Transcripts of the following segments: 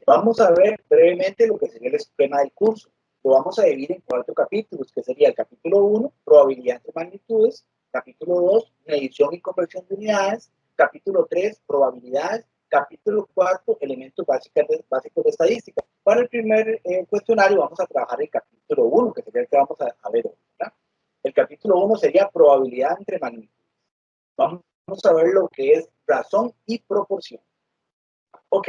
Vamos a ver brevemente lo que sería el esquema del curso. Lo vamos a dividir en 4 capítulos, que sería el capítulo 1, probabilidad entre magnitudes, capítulo 2, medición y conversión de unidades, capítulo 3, probabilidades, capítulo 4, elementos básicos de estadística. Para el primer cuestionario vamos a trabajar el capítulo 1, que sería el que vamos a ver hoy, ¿verdad? El capítulo 1 sería probabilidad entre magnitudes. Vamos a ver lo que es razón y proporción. Ok,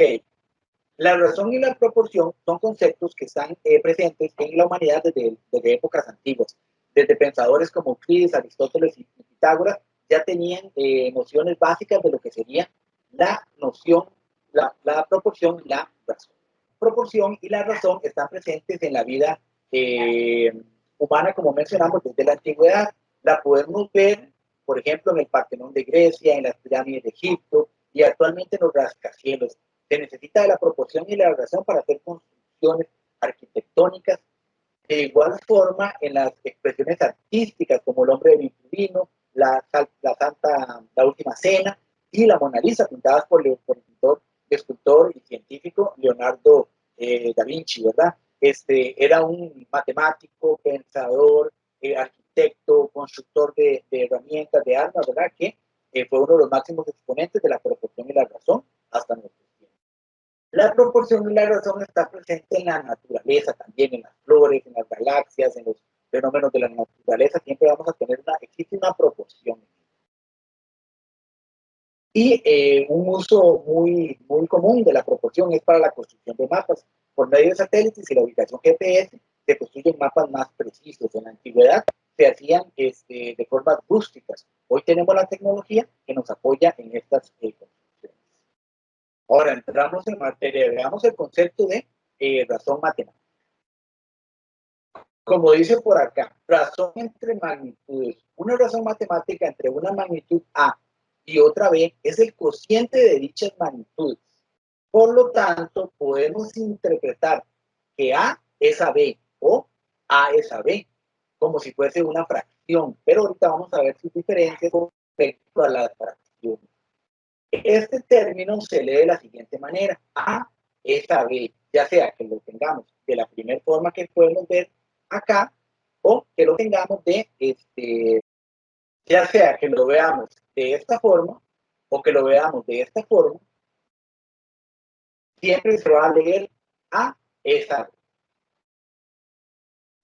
la razón y la proporción son conceptos que están presentes en la humanidad desde épocas antiguas. Desde pensadores como Euclides, Aristóteles y Pitágoras ya tenían nociones básicas de lo que sería la noción, la proporción y la razón. La proporción y la razón están presentes en la vida humana, como mencionamos, desde la antigüedad. La podemos ver, por ejemplo, en el Partenón de Grecia, en las pirámides de Egipto y actualmente en los rascacielos. Se necesita de la proporción y la razón para hacer construcciones arquitectónicas. De igual forma, en las expresiones artísticas, como el hombre de Vitruvino, la última cena y la Mona Lisa, pintadas por el pintor, escultor y científico Leonardo da Vinci, ¿verdad? Era un matemático, pensador, arquitecto, constructor de herramientas, de armas, ¿verdad? Que fue uno de los máximos exponentes de la proporción y la razón hasta nuestros tiempos. La proporción y la razón está presente en la naturaleza también, en las flores, en las galaxias, en los fenómenos de la naturaleza. Siempre vamos a tener existe una proporción. Y un uso muy común de la proporción es para la construcción de mapas. Por medio de satélites y la ubicación GPS se construyen mapas más precisos. En la antigüedad se hacían de formas rústicas. Hoy tenemos la tecnología que nos apoya en estas construcciones. Ahora entramos en materia, veamos el concepto de razón matemática. Como dice por acá, razón entre magnitudes. Una razón matemática entre una magnitud A y otra B es el cociente de dichas magnitudes. Por lo tanto, podemos interpretar que A es a B o A es a B, como si fuese una fracción. Pero ahorita vamos a ver sus diferencias con respecto a las fracciones. Este término se lee de la siguiente manera: A es a B, ya sea que lo tengamos de la primera forma que podemos ver acá, o que lo tengamos ya sea que lo veamos de esta forma, o que lo veamos de esta forma, siempre se va a leer A es a B.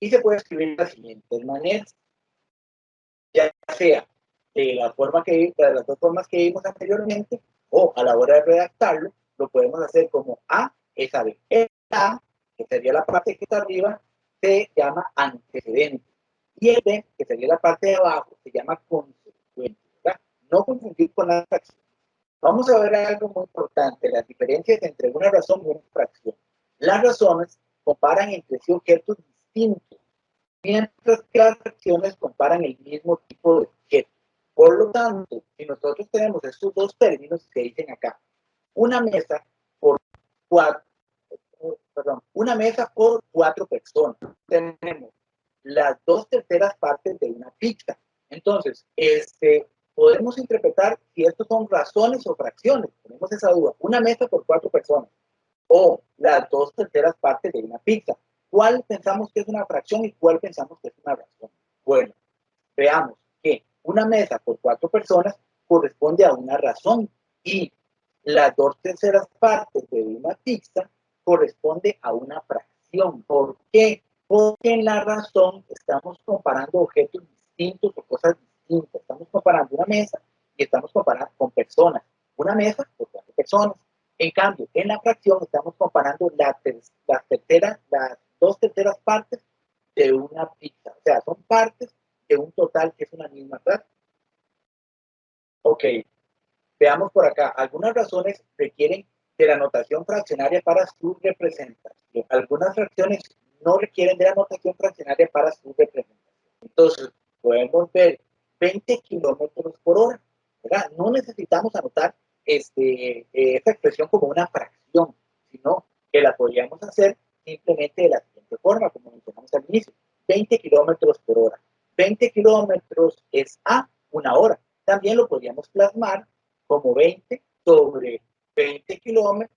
Y se puede escribir de las siguientes maneras, ya sea de las dos formas que vimos anteriormente, o a la hora de redactarlo, lo podemos hacer como A es a B. El A, que sería la parte que está arriba, se llama antecedente. Y el B, que sería la parte de abajo, se llama consecuente. ¿Verdad? No confundir con las fracciones. Vamos a ver algo muy importante, las diferencias entre una razón y una fracción. Las razones comparan entre sí objetos distintos, mientras que las fracciones comparan el mismo tipo de objeto. Por lo tanto, si nosotros tenemos estos dos términos que dicen acá, una mesa por una mesa por 4 personas, tenemos las 2/3 partes de una pizza. Entonces, podemos interpretar si estos son razones o fracciones. Tenemos esa duda. Una mesa por 4 personas o las 2/3 partes de una pizza. ¿Cuál pensamos que es una fracción y cuál pensamos que es una razón? Bueno, veamos que una mesa por 4 personas corresponde a una razón y las 2/3 partes de una pizza corresponde a una fracción. ¿Por qué? Porque en la razón estamos comparando objetos distintos o cosas distintas. Estamos comparando una mesa y estamos comparando con personas. Una mesa por 4 personas. En cambio, en la fracción estamos comparando las 2/3 partes de una pizza. O sea, son partes de un total que es una misma fracción. Ok, veamos por acá. Algunas razones requieren de la notación fraccionaria para su representación. Algunas fracciones no requieren de la notación fraccionaria para su representación. Entonces, podemos ver 20 kilómetros por hora, ¿verdad? No necesitamos anotar esta expresión como una fracción, sino que la podríamos hacer simplemente de la siguiente forma, como mencionamos al inicio: 20 kilómetros por hora. 20 kilómetros es a una hora. También lo podríamos plasmar como 20 sobre 20 kilómetros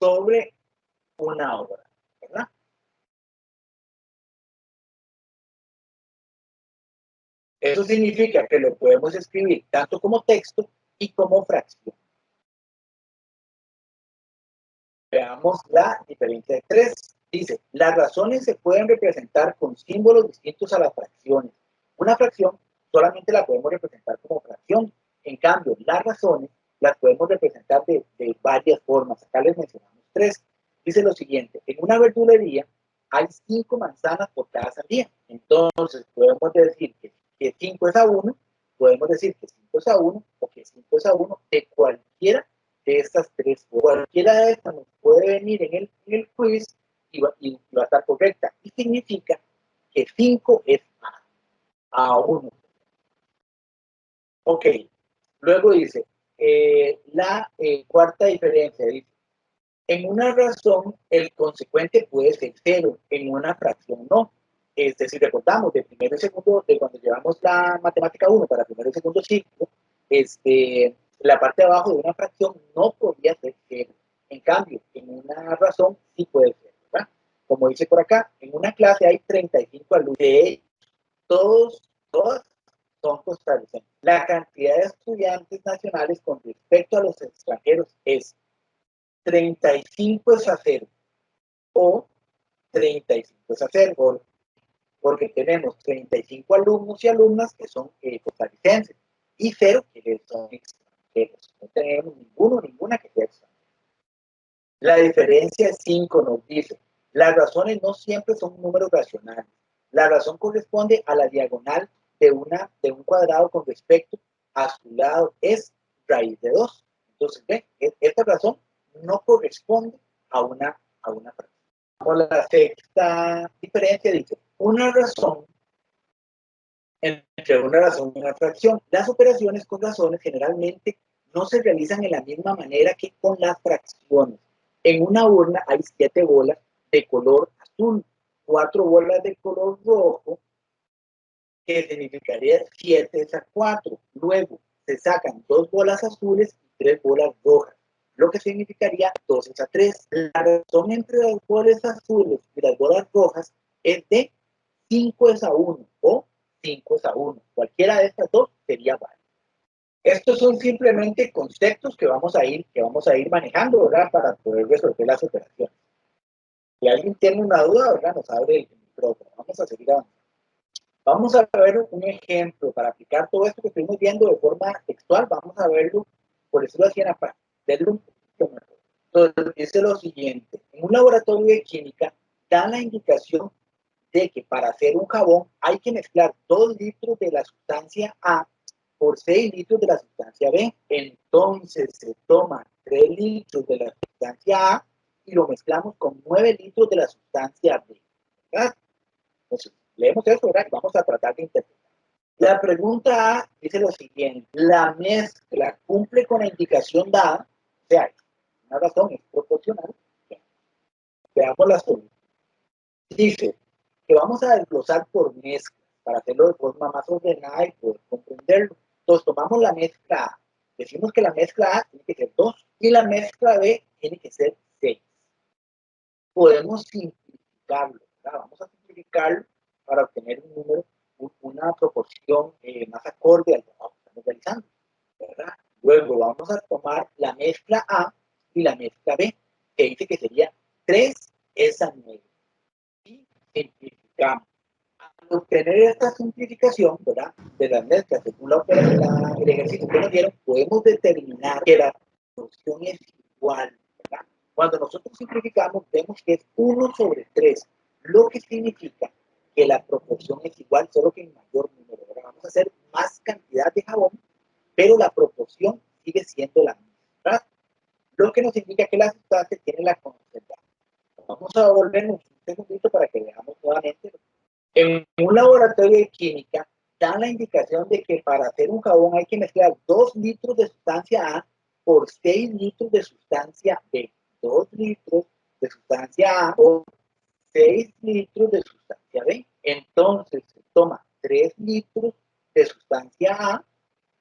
sobre una hora, ¿verdad? Eso significa que lo podemos escribir tanto como texto y como fracción. Veamos la diferencia de 3. Dice, las razones se pueden representar con símbolos distintos a las fracciones. Una fracción solamente la podemos representar como fracción. En cambio, las razones las podemos representar de varias formas. Acá les mencionamos 3. Dice lo siguiente, en una verdulería hay 5 manzanas por cada sandía. Entonces, podemos decir que 5 es a 1, podemos decir que 5 es a 1 o que 5 es a 1 de cualquiera de estas 3. Cualquiera de estas nos puede venir en el quiz y va a estar correcta. Y significa que 5 es a 1. Ok. Luego dice, la cuarta diferencia, dice, en una razón el consecuente puede ser 0, en una fracción no. Es decir, recordamos de primero y segundo, de cuando llevamos la matemática 1 para primero y segundo ciclo, la parte de abajo de una fracción no podría ser 0. En cambio, en una razón sí puede ser, ¿verdad? Como dice por acá, en una clase hay 35 alumnos, de ellos, todas son costarricenses. La cantidad de estudiantes nacionales con respecto a los extranjeros es 35 es a 0 o 35 es a 0, porque tenemos 35 alumnos y alumnas que son costarricenses y 0 que son extranjeros. No tenemos ninguna que sea extranjera. La diferencia es 5, nos dice. Las razones no siempre son números racionales. La razón corresponde a la diagonal de un cuadrado con respecto a su lado es raíz de 2. Entonces, ¿ven? Esta razón no corresponde a una fracción. Por la sexta diferencia dice, una razón entre una razón y una fracción. Las operaciones con razones generalmente no se realizan en la misma manera que con las fracciones. En una urna hay 7 bolas de color azul, 4 bolas de color rojo, que significaría 7 es a 4. Luego se sacan 2 bolas azules y 3 bolas rojas, lo que significaría 2 es a 3. La razón entre las bolas azules y las bolas rojas es de 5 es a 1 o 5 es a 1. Cualquiera de estas dos sería válida. Estos son simplemente conceptos que vamos a ir manejando, ¿verdad? Para poder resolver las operaciones. Si alguien tiene una duda, ¿verdad? Nos abre el micrófono. Vamos a seguir avanzando. Vamos a ver un ejemplo para aplicar todo esto que estuvimos viendo de forma textual. Vamos a verlo, por decirlo así, en la parte. Denle un poquito mejor. Entonces, dice lo siguiente. En un laboratorio de química dan la indicación de que para hacer un jabón hay que mezclar 2 litros de la sustancia A por 6 litros de la sustancia B. Entonces se toman 3 litros de la sustancia A y lo mezclamos con 9 litros de la sustancia B. ¿Verdad? Entonces, leemos eso, ¿verdad? Y vamos a tratar de interpretar. La pregunta A dice lo siguiente. La mezcla cumple con la indicación dada, o sea, una razón es proporcional. Veamos la solución. Dice que vamos a desglosar por mezcla para hacerlo de forma más ordenada y poder comprenderlo. Entonces tomamos la mezcla A, decimos que la mezcla A tiene que ser 2 y la mezcla B tiene que ser 6. Podemos simplificarlo, ¿verdad? Vamos a simplificarlo para obtener un número, una proporción más acorde al trabajo que estamos realizando, ¿verdad? Luego vamos a tomar la mezcla A y la mezcla B, que dice que sería 3 es a 9. Y simplificamos. Al obtener esta simplificación, ¿verdad?, de las mezclas según el ejercicio que nos dieron, podemos determinar que la proporción es igual, ¿verdad? Cuando nosotros simplificamos, vemos que es 1 sobre 3, lo que significa que la proporción es igual, solo que en mayor número, ¿verdad? Vamos a hacer más cantidad de jabón, pero la proporción sigue siendo la misma, ¿verdad? Lo que nos indica que la sustancia tiene la concentración. Vamos a volvernos un segundito para que veamos nuevamente. En un laboratorio de química dan la indicación de que para hacer un jabón hay que mezclar 2 litros de sustancia A por 6 litros de sustancia B. 2 litros de sustancia A por 6 litros de sustancia B. Entonces se toma 3 litros de sustancia A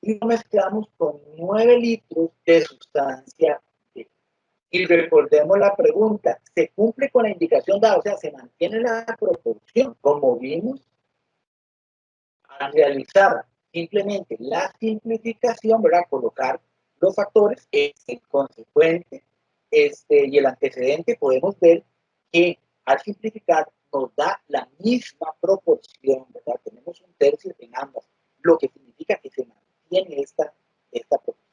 y lo mezclamos con 9 litros de sustancia B. Y recordemos la pregunta, ¿se cumple con la indicación dada? O sea, ¿se mantiene la proporción? Como vimos, al realizar simplemente la simplificación, ¿verdad? Colocar los factores, el consecuente y el antecedente, podemos ver que al simplificar nos da la misma proporción, ¿verdad? Tenemos un tercio en ambas, lo que significa que se mantiene esta proporción.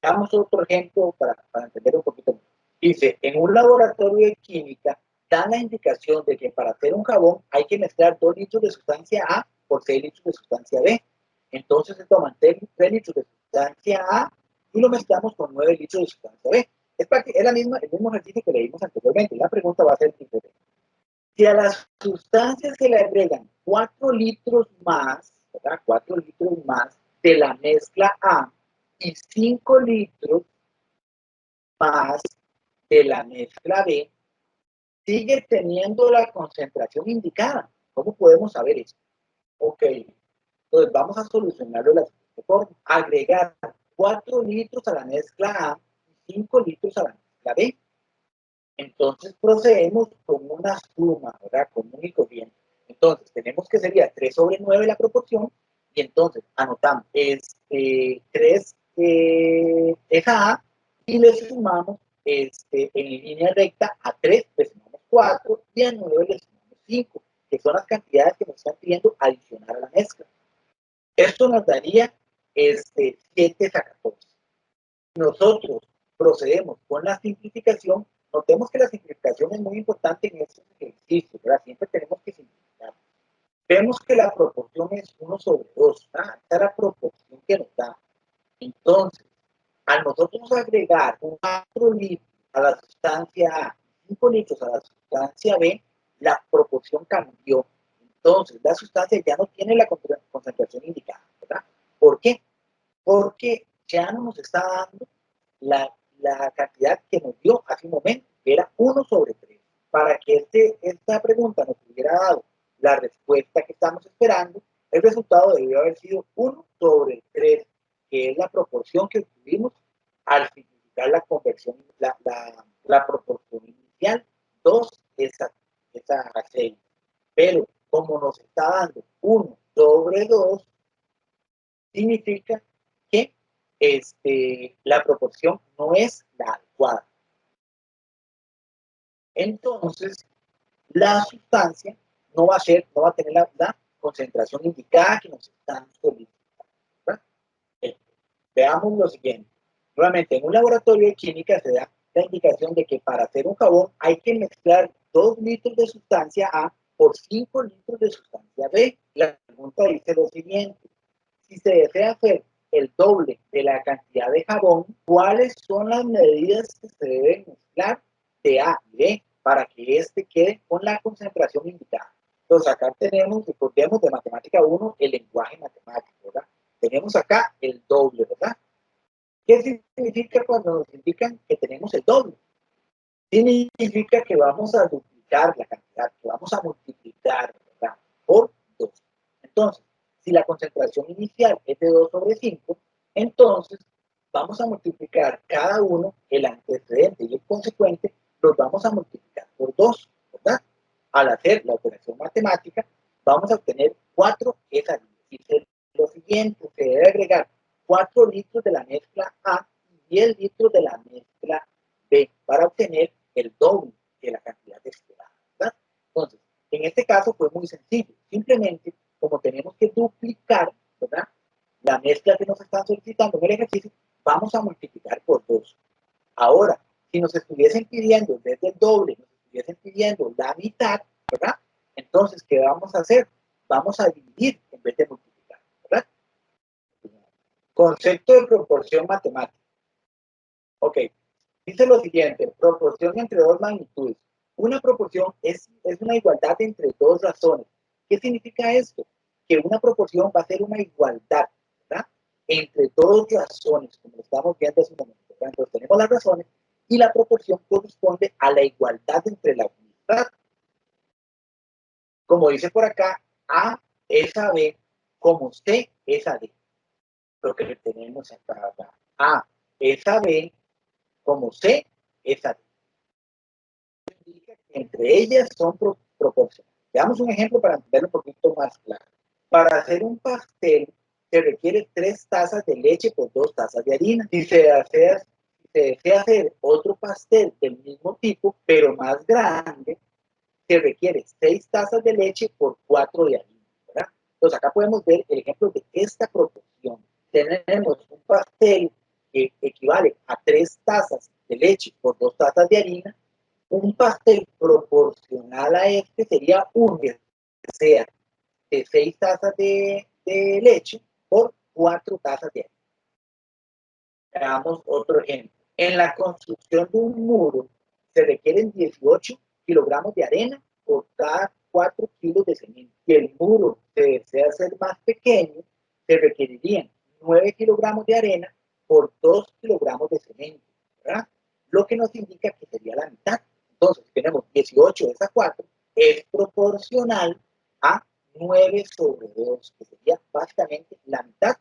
Veamos otro ejemplo para entender un poquito más. Dice, en un laboratorio de química dan la indicación de que para hacer un jabón hay que mezclar 2 litros de sustancia A por 6 litros de sustancia B. Entonces se toman 3 litros de sustancia A y lo mezclamos con 9 litros de sustancia B. Es el mismo ejercicio que leímos anteriormente. La pregunta va a ser diferente. Si a las sustancias se le agregan 4 litros más, ¿verdad? 4 litros más de la mezcla A y 5 litros más de la mezcla B, sigue teniendo la concentración indicada. ¿Cómo podemos saber eso? Ok, entonces vamos a solucionarlo de la siguiente forma. Agregar 4 litros a la mezcla A y 5 litros a la mezcla B. Entonces procedemos con una suma, ¿verdad? Común y corriente. Entonces tenemos que sería 3 sobre 9 la proporción y entonces anotamos 3 esa A y le sumamos en línea recta a 3 le sumamos 4 y a 9 le sumamos 5, que son las cantidades que nos están pidiendo adicionar a la mezcla. Esto nos daría 7 a 14. Nosotros procedemos con la simplificación. Notemos que la simplificación es muy importante en estos ejercicios, ¿verdad? Siempre tenemos que simplificar. Vemos que la proporción es 1 sobre 2, ¿verdad? Esta es la proporción que nos da. Entonces, al nosotros agregar 4 litros a la sustancia A, 5 litros a la sustancia B, la proporción cambió. Entonces, la sustancia ya no tiene la concentración indicada, ¿verdad? ¿Por qué? Porque ya no nos está dando la cantidad que nos dio hace un momento, que era 1 sobre 3. Para que esta pregunta nos hubiera dado la respuesta que estamos esperando, el resultado debió haber sido 1 sobre 3, que es la proporción que obtuvimos al simplificar la conversión, la proporción inicial, 2 esa 6. Pero como nos está dando 1 sobre 2, significa que la proporción no es la adecuada. Entonces, la sustancia no va a tener la concentración indicada que nos están solicitando. Veamos lo siguiente. Nuevamente, en un laboratorio de química se da la indicación de que para hacer un jabón hay que mezclar 2 litros de sustancia A por 5 litros de sustancia B. La pregunta dice lo siguiente. Si se desea hacer el doble de la cantidad de jabón, ¿cuáles son las medidas que se deben mezclar de A y B para que éste quede con la concentración indicada? Entonces acá tenemos, recordemos de matemática 1, el lenguaje matemático, ¿verdad? Tenemos acá el doble, ¿verdad? ¿Qué significa cuando nos indican que tenemos el doble? Significa que vamos a duplicar la cantidad, que vamos a multiplicar, ¿verdad? Por 2. Entonces, si la concentración inicial es de 2 sobre 5, entonces vamos a multiplicar cada uno, el antecedente y el consecuente, los vamos a multiplicar por 2, ¿verdad? Al hacer la operación matemática, vamos a obtener 4 esa dice lo siguiente, se debe agregar 4 litros de la mezcla A y 10 litros de la mezcla B para obtener el doble de la cantidad esperada, ¿verdad? Entonces, en este caso fue muy sencillo. Simplemente, como tenemos que duplicar, ¿verdad?, la mezcla que nos están solicitando en el ejercicio, vamos a multiplicar por 2. Ahora, si nos estuviesen pidiendo en vez del doble, nos estuviesen pidiendo la mitad, ¿verdad? Entonces, ¿qué vamos a hacer? Vamos a dividir en vez de multiplicar, ¿verdad? Concepto de proporción matemática. Ok, dice lo siguiente, proporción entre dos magnitudes. Una proporción es una igualdad entre dos razones. ¿Qué significa esto? Que una proporción va a ser una igualdad, ¿verdad?, entre dos razones, como lo estamos viendo hace un momento. Entonces tenemos las razones y la proporción corresponde a la igualdad entre la unidad. Como dice por acá, A es a B como C es a D. Lo que tenemos acá. A es a B como C esa indica que entre ellas son proporcionales. Veamos un ejemplo para entenderlo un poquito más claro. Para hacer un pastel se requiere 3 tazas de leche por 2 tazas de harina. Si se desea hacer otro pastel del mismo tipo, pero más grande, se requiere 6 tazas de leche por 4 de harina, ¿verdad? Entonces acá podemos ver el ejemplo de esta proporción. Tenemos un pastel que equivale a 3 tazas de leche por 2 tazas de harina. Un pastel proporcional a este sería uno que sea de 6 tazas de leche por 4 tazas de harina. Veamos otro ejemplo. En la construcción de un muro se requieren 18 kilogramos de arena por cada 4 kilos de cemento. Si el muro se desea hacer más pequeño, se requerirían 9 kilogramos de arena por 2 kilogramos de cemento, ¿verdad? Lo que nos indica que sería la mitad. Entonces, tenemos 18 de esas 4, es proporcional a 9 sobre 2, que sería básicamente la mitad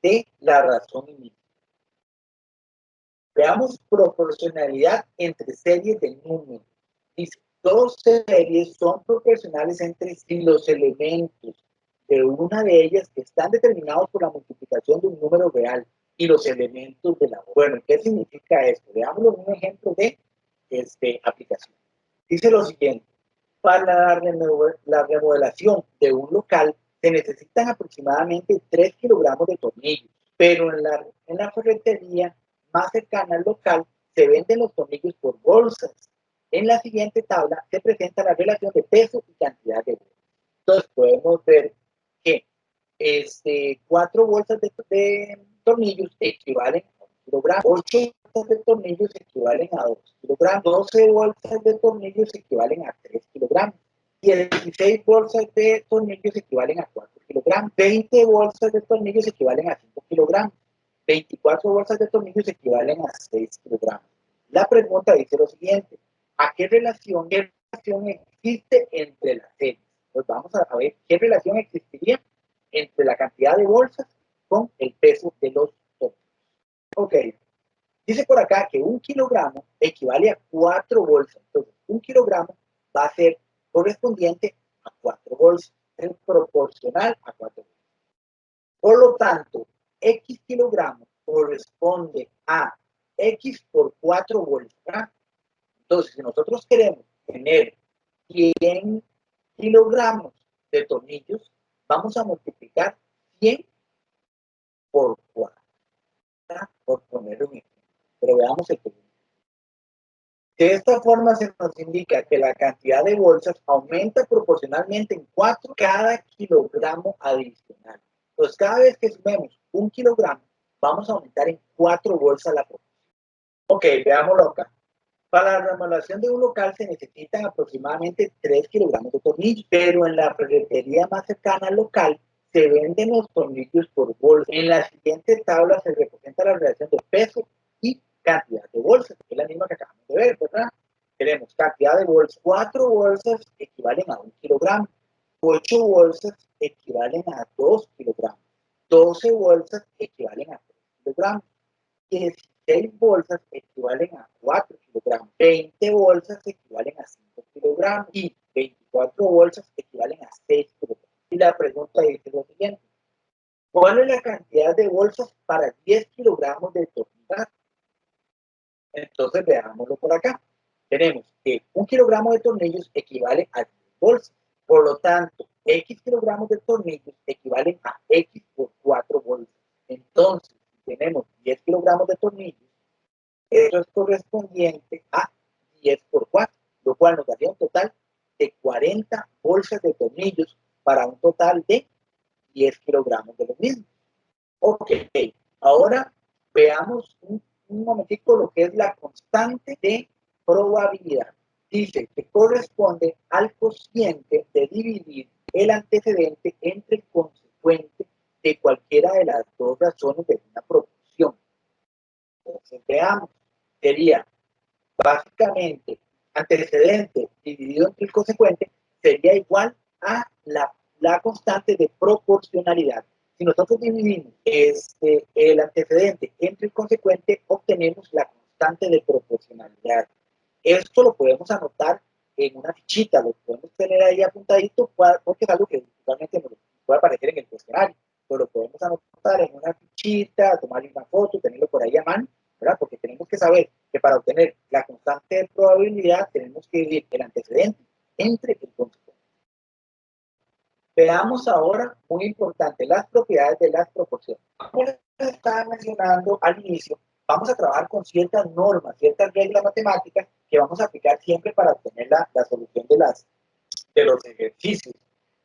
de la razón inicial. Veamos proporcionalidad entre series de números. Dice, 2 series son proporcionales entre sí los elementos de una de ellas están determinados por la multiplicación de un número real y los elementos de la otra. Bueno, ¿qué significa esto? Veámoslo en un ejemplo de aplicación. Dice lo siguiente, para la remodelación de un local se necesitan aproximadamente 3 kilogramos de tornillos, pero en la ferretería más cercana al local se venden los tornillos por bolsas. En la siguiente tabla se presenta la relación de peso y cantidad de bolsas. Entonces podemos ver que 4 bolsas de tornillos equivalen a 1 kilogramo, 8 bolsas de tornillos equivalen a 2 kilogramos, 12 bolsas de tornillos equivalen a 3 kilogramos, 16 bolsas de tornillos equivalen a 4 kilogramos, 20 bolsas de tornillos equivalen a 5 kilogramos, 24 bolsas de tornillos equivalen a 6 kilogramos. La pregunta dice lo siguiente, ¿a qué relación existe entre las series? Pues vamos a ver qué relación existiría entre la cantidad de bolsas con el peso de los tornillos. Ok, dice por acá que 1 kilogramo equivale a 4 bolsas. Entonces, 1 kilogramo va a ser correspondiente a 4 bolsas, es proporcional a 4 bolsas. Por lo tanto, X kilogramos corresponde a X por 4 bolsas. ¿Verdad? Entonces, si nosotros queremos tener 100 kilogramos de tornillos, vamos a multiplicar 100 por 4, ¿verdad? Por poner un ejemplo. Pero veamos el segundo. De esta forma se nos indica que la cantidad de bolsas aumenta proporcionalmente en 4 cada kilogramo adicional. Entonces, cada vez que sumemos 1 kilogramo, vamos a aumentar en 4 bolsas la proporción. Ok, veámoslo acá. Para la remodelación de un local se necesitan aproximadamente 3 kilogramos de tornillos, pero en la ferretería más cercana al local se venden los tornillos por bolsa. En la siguiente tabla se representa la relación de peso y cantidad de bolsas, que es la misma que acabamos de ver, ¿verdad? Tenemos cantidad de bolsas, 4 bolsas equivalen a 1 kilogramo, 8 bolsas equivalen a 2 kilogramos, 12 bolsas equivalen a 3 kilogramos, 16 bolsas equivalen a 4 kilogramos, 20 bolsas equivalen a 5 kilogramos y 24 bolsas equivalen a 6 kilogramos. Y la pregunta dice lo siguiente, ¿cuál es la cantidad de bolsas para 10 kilogramos de tornillos? Entonces veámoslo por acá. Tenemos que 1 kilogramo de tornillos equivale a 10 bolsas. Por lo tanto, X kilogramos de tornillos equivalen a X por 4 bolsas. Entonces, si tenemos 10 kilogramos de tornillos, eso es correspondiente a 10 por 4, lo cual nos daría un total de 40 bolsas de tornillos para un total de 10 kilogramos de los mismos. Ok, ahora veamos un momentico lo que es la constante de probabilidad. Dice que corresponde al cociente de dividir el antecedente entre el consecuente de cualquiera de las dos razones de una proporción. Entonces veamos, sería básicamente antecedente dividido entre el consecuente sería igual a la constante de proporcionalidad. Si nosotros dividimos el antecedente entre el consecuente, obtenemos la constante de proporcionalidad. esto lo podemos anotar en una fichita, lo podemos tener ahí apuntadito, porque es algo que usualmente nos puede aparecer en el cuestionario, pero lo podemos anotar en una fichita, tomarle una foto, tenerlo por ahí a mano, ¿verdad? Porque tenemos que saber que para obtener la constante de probabilidad tenemos que dividir el antecedente entre el consecuente. Veamos ahora, muy importante, las propiedades de las proporciones. Como les estaba mencionando al inicio, vamos a trabajar con ciertas normas, ciertas reglas matemáticas que vamos a aplicar siempre para obtener la solución de los ejercicios.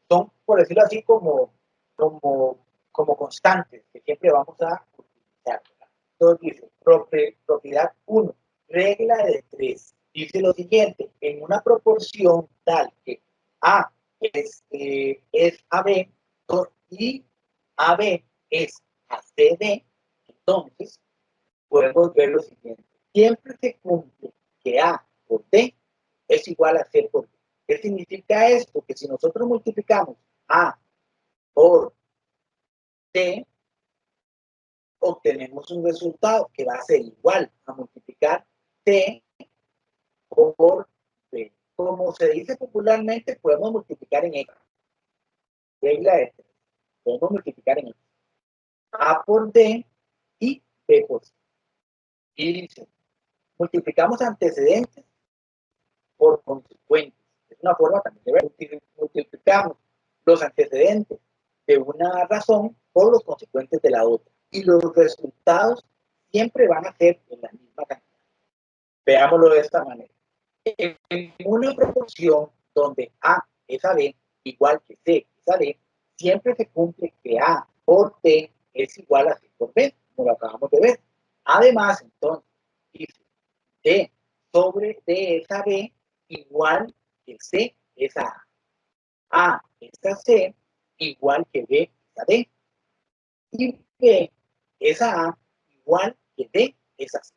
Son, por decirlo así, como constantes que siempre vamos a utilizar. Entonces dice, propiedad 1, regla de 3. Dice lo siguiente, en una proporción tal que A es AB y AB es ACD, entonces podemos ver lo siguiente. Siempre se cumple que A por D es igual a C por D. ¿Qué significa esto? Que si nosotros multiplicamos A por D, obtenemos un resultado que va a ser igual a multiplicar C por D. Como se dice popularmente, podemos multiplicar en X. Regla de 3. Podemos multiplicar en X. A por D y B por C. Y dice, multiplicamos antecedentes por consecuentes. Es una forma también de ver. Multiplicamos los antecedentes de una razón por los consecuentes de la otra. Y los resultados siempre van a ser en la misma cantidad. Veámoslo de esta manera. En una proporción donde A es a B igual que C es a D, siempre se cumple que A por D es igual a C por B, como lo acabamos de ver. Además, entonces, dice D sobre D es a B igual que C es a A. A es a C igual que B es a D. Y B es a A igual que D es a C.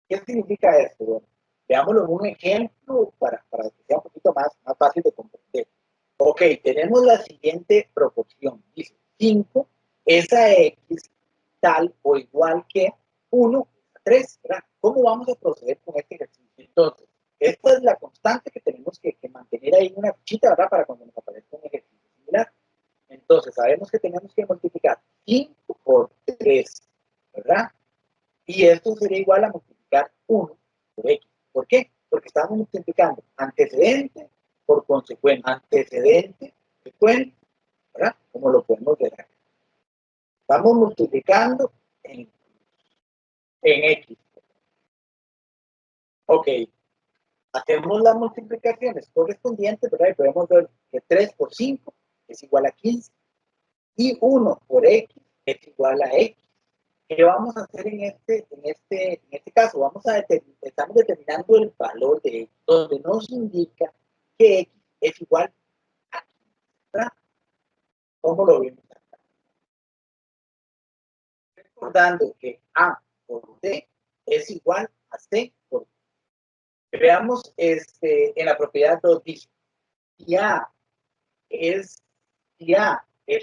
¿Qué significa esto? Bueno, veámoslo en un ejemplo para que sea un poquito más fácil de comprender. Ok, tenemos la siguiente proporción. Dice 5 es a X tal o igual que 1 a 3, ¿verdad? ¿Cómo vamos a proceder con este ejercicio? Entonces, esta es la constante que tenemos que mantener ahí en una fichita, ¿verdad? Para cuando nos aparezca un ejercicio similar. Entonces, sabemos que tenemos que multiplicar 5 por 3, ¿verdad? Y esto sería igual a multiplicar 1 por X. ¿Por qué? Porque estamos multiplicando antecedente por consecuente. Antecedente, consecuente, ¿verdad? Como lo podemos ver acá. Estamos multiplicando en X. Ok. Hacemos las multiplicaciones correspondientes, ¿verdad? Y podemos ver que 3 por 5 es igual a 15. Y 1 por X es igual a X. ¿Qué vamos a hacer en este caso? Estamos determinando el valor de X, donde nos indica que X es igual a 15, ¿verdad? ¿Cómo lo vemos acá? Recordando que A por D es igual a C por D. Veamos en la propiedad 2 dice, si A es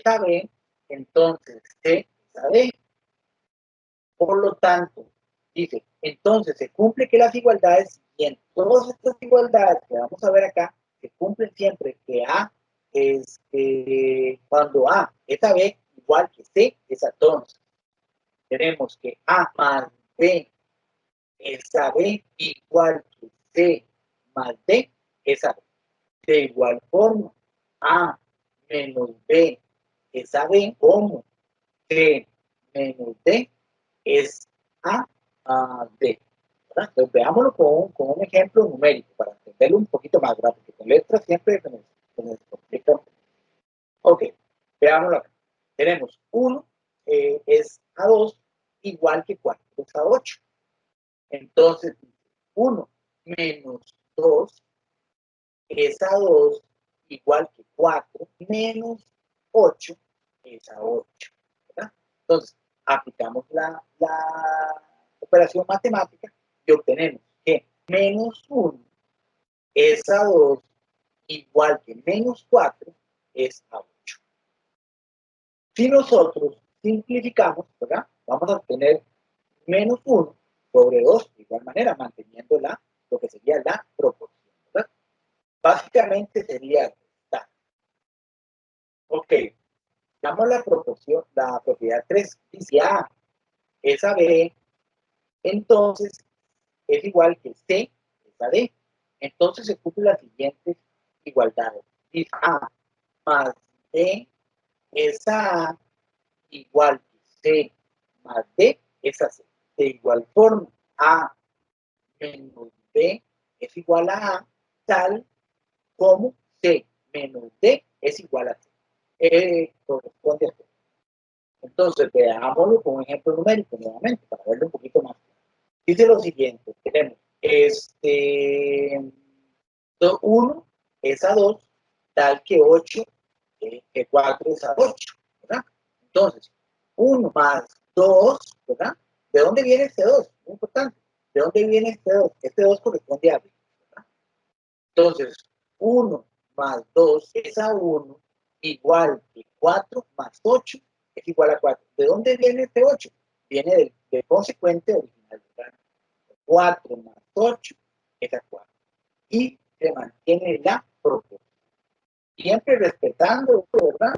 a B, entonces C es a D. Por lo tanto, dice, entonces se cumple que las igualdades, y en todas estas igualdades que vamos a ver acá, se cumplen siempre que A es, cuando A es a B, igual que C es a entonces. Tenemos que A más B es a B, igual que C más D es a B. De igual forma, A menos B es a B, como C menos D es a D. ¿Verdad? Entonces veámoslo con un ejemplo numérico para entenderlo un poquito más, ¿verdad? Porque con letras siempre se nos complica. Ok, veámoslo acá. Tenemos 1 es a 2 igual que 4 es a 8. Entonces, 1 menos 2 es a 2 igual que 4 menos 8 es a 8. ¿Verdad? Entonces, aplicamos la operación matemática y obtenemos que menos 1 es a 2 igual que menos 4 es a 8. Si nosotros simplificamos, ¿verdad? Vamos a obtener menos 1 sobre 2 de igual manera, manteniendo la lo que sería la proporción, ¿verdad? Básicamente sería esta. Ok, damos la proporción, la propiedad 3. Si A es a B, entonces es igual que C es a D. Entonces se cumplen las siguientes igualdades. Si A más D es a A igual que C más D es a C. De igual forma, A menos B es igual a A, tal como C menos D es igual a C. Corresponde a C. Entonces, veámoslo con un ejemplo numérico nuevamente, para verlo un poquito más. Dice lo siguiente, tenemos 1 es a 2, tal que 8, que 4 es a 8, ¿verdad? Entonces, 1 más 2, ¿verdad? ¿De dónde viene este 2? Muy importante. ¿De dónde viene este 2? Este 2 corresponde a B, ¿verdad? Entonces, 1 más 2 es a 1, igual que 4 más 8 es igual a 4. ¿De dónde viene este 8? Viene del consecuente original, ¿verdad? 4 más 8 es a 4. Y se mantiene la proporción. Siempre respetando, ¿verdad?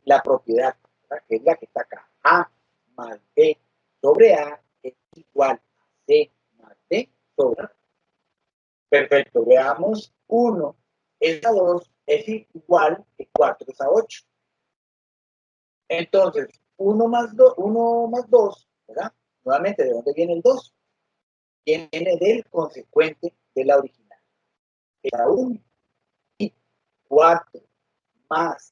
La propiedad, ¿verdad? Que es la que está acá. A más B sobre A es igual a C más D sobre A. Perfecto, veamos 1 es a 2 es igual que 4 es a 8. Entonces, 1 más 2, ¿verdad? Nuevamente, ¿de dónde viene el 2? Viene del consecuente de la original. Es a 1 y 4 más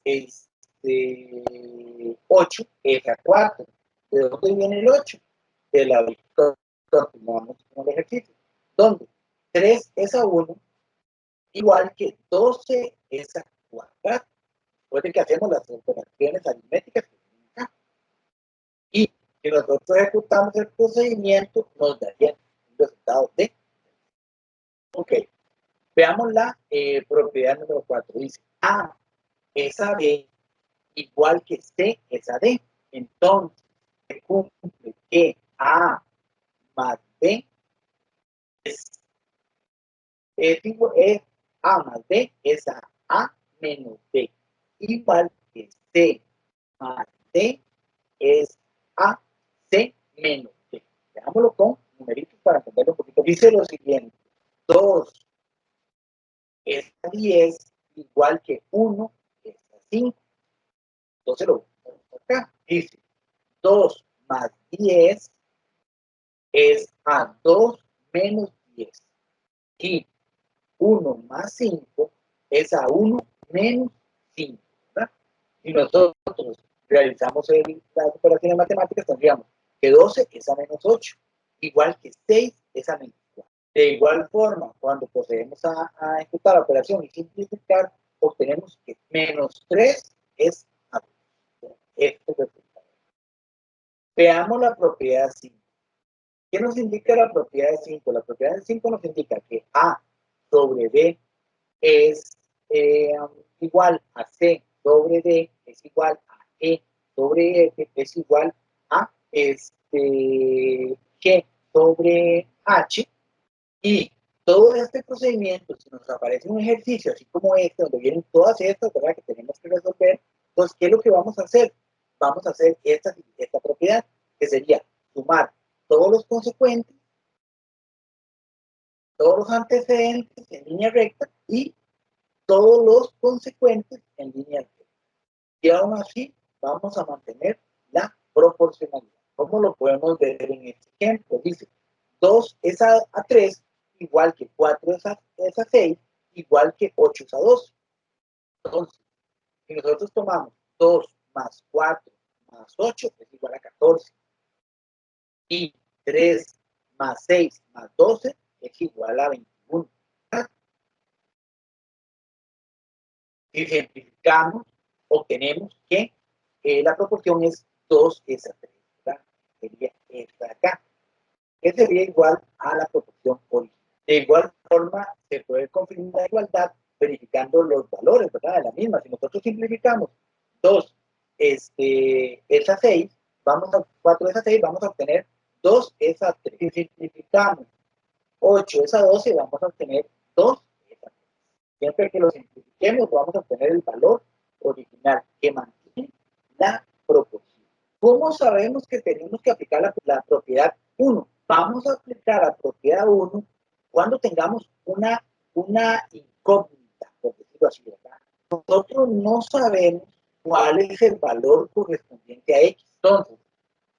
8 es a 4. ¿De dónde viene el 8? De la original. Continuamos con el ejercicio. ¿Dónde? 3 es a 1 igual que 12 es a 4. Recuerden que hacemos las operaciones aritméticas que tienen acá. Y si nosotros ejecutamos el procedimiento, nos daría un resultado de. Ok, veamos la propiedad número 4. Dice A es a B igual que C es a D. Entonces, se cumple que A más B es A más B es a menos B, igual que C más D es a C menos D. Veámoslo con numeritos para entenderlo un poquito. Dice lo siguiente: 2 es a 10 igual que 1 es a 5. Entonces lo vemos acá. Dice 2 más 10 es a 2 menos 10. Y 1 más 5 es a 1 menos 5, ¿verdad? Si nosotros realizamos las operaciones matemáticas, tendríamos que 12 es a menos 8, igual que 6 es a menos 4. De igual forma, cuando procedemos a ejecutar la operación y simplificar, obtenemos que menos 3 es a 2. Este es el resultado. Veamos la propiedad 5. ¿Qué nos indica la propiedad de 5? La propiedad de 5 nos indica que A sobre B es igual a C sobre D, es igual a E sobre F, es igual a G sobre H. Y todo este procedimiento, si nos aparece un ejercicio así como este, donde vienen todas estas, ¿verdad?, que tenemos que resolver, pues, ¿qué es lo que vamos a hacer? Vamos a hacer esta propiedad, que sería sumar todos los consecuentes, todos los antecedentes en línea recta y todos los consecuentes en línea recta. Y aún así vamos a mantener la proporcionalidad. ¿Cómo lo podemos ver en este ejemplo? Dice 2 es a 3, igual que 4 es a 6, igual que 8 es a 2. Entonces, si nosotros tomamos 2 más 4 más 8 es igual a 14. Y 3 más 6 más 12 es igual a 21. Si simplificamos, obtenemos que la proporción es 2 es a 3, ¿verdad? Sería esta de acá, que sería igual a la proporción original. De igual forma, se puede confirmar la igualdad verificando los valores, ¿verdad?, de la misma. Si nosotros simplificamos 2 es a 6, 4 es a 6, vamos a obtener 2 es a 3. Si simplificamos 8 es a 12, vamos a obtener 2 es a 3. Siempre que lo simplifiquemos, vamos a obtener el valor original que mantiene la proporción. ¿Cómo sabemos que tenemos que aplicar la propiedad 1? Vamos a aplicar la propiedad 1 cuando tengamos una incógnita, por decirlo así, ¿verdad? Nosotros no sabemos cuál es el valor correspondiente a X. Entonces,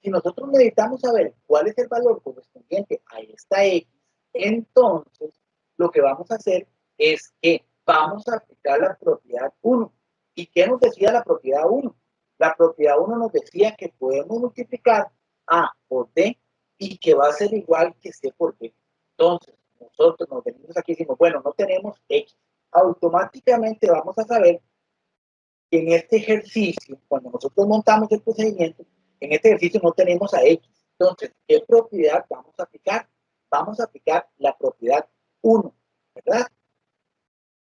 si nosotros necesitamos saber cuál es el valor correspondiente a esta X, entonces lo que vamos a hacer es que vamos a aplicar la propiedad 1. ¿Y qué nos decía la propiedad 1? La propiedad 1 nos decía que podemos multiplicar A por B y que va a ser igual que C por B. Entonces, nosotros nos venimos aquí y decimos, bueno, no tenemos X. Automáticamente vamos a saber que en este ejercicio, cuando nosotros montamos el procedimiento, en este ejercicio no tenemos a X. Entonces, ¿qué propiedad vamos a aplicar? Vamos a aplicar la propiedad 1, ¿verdad?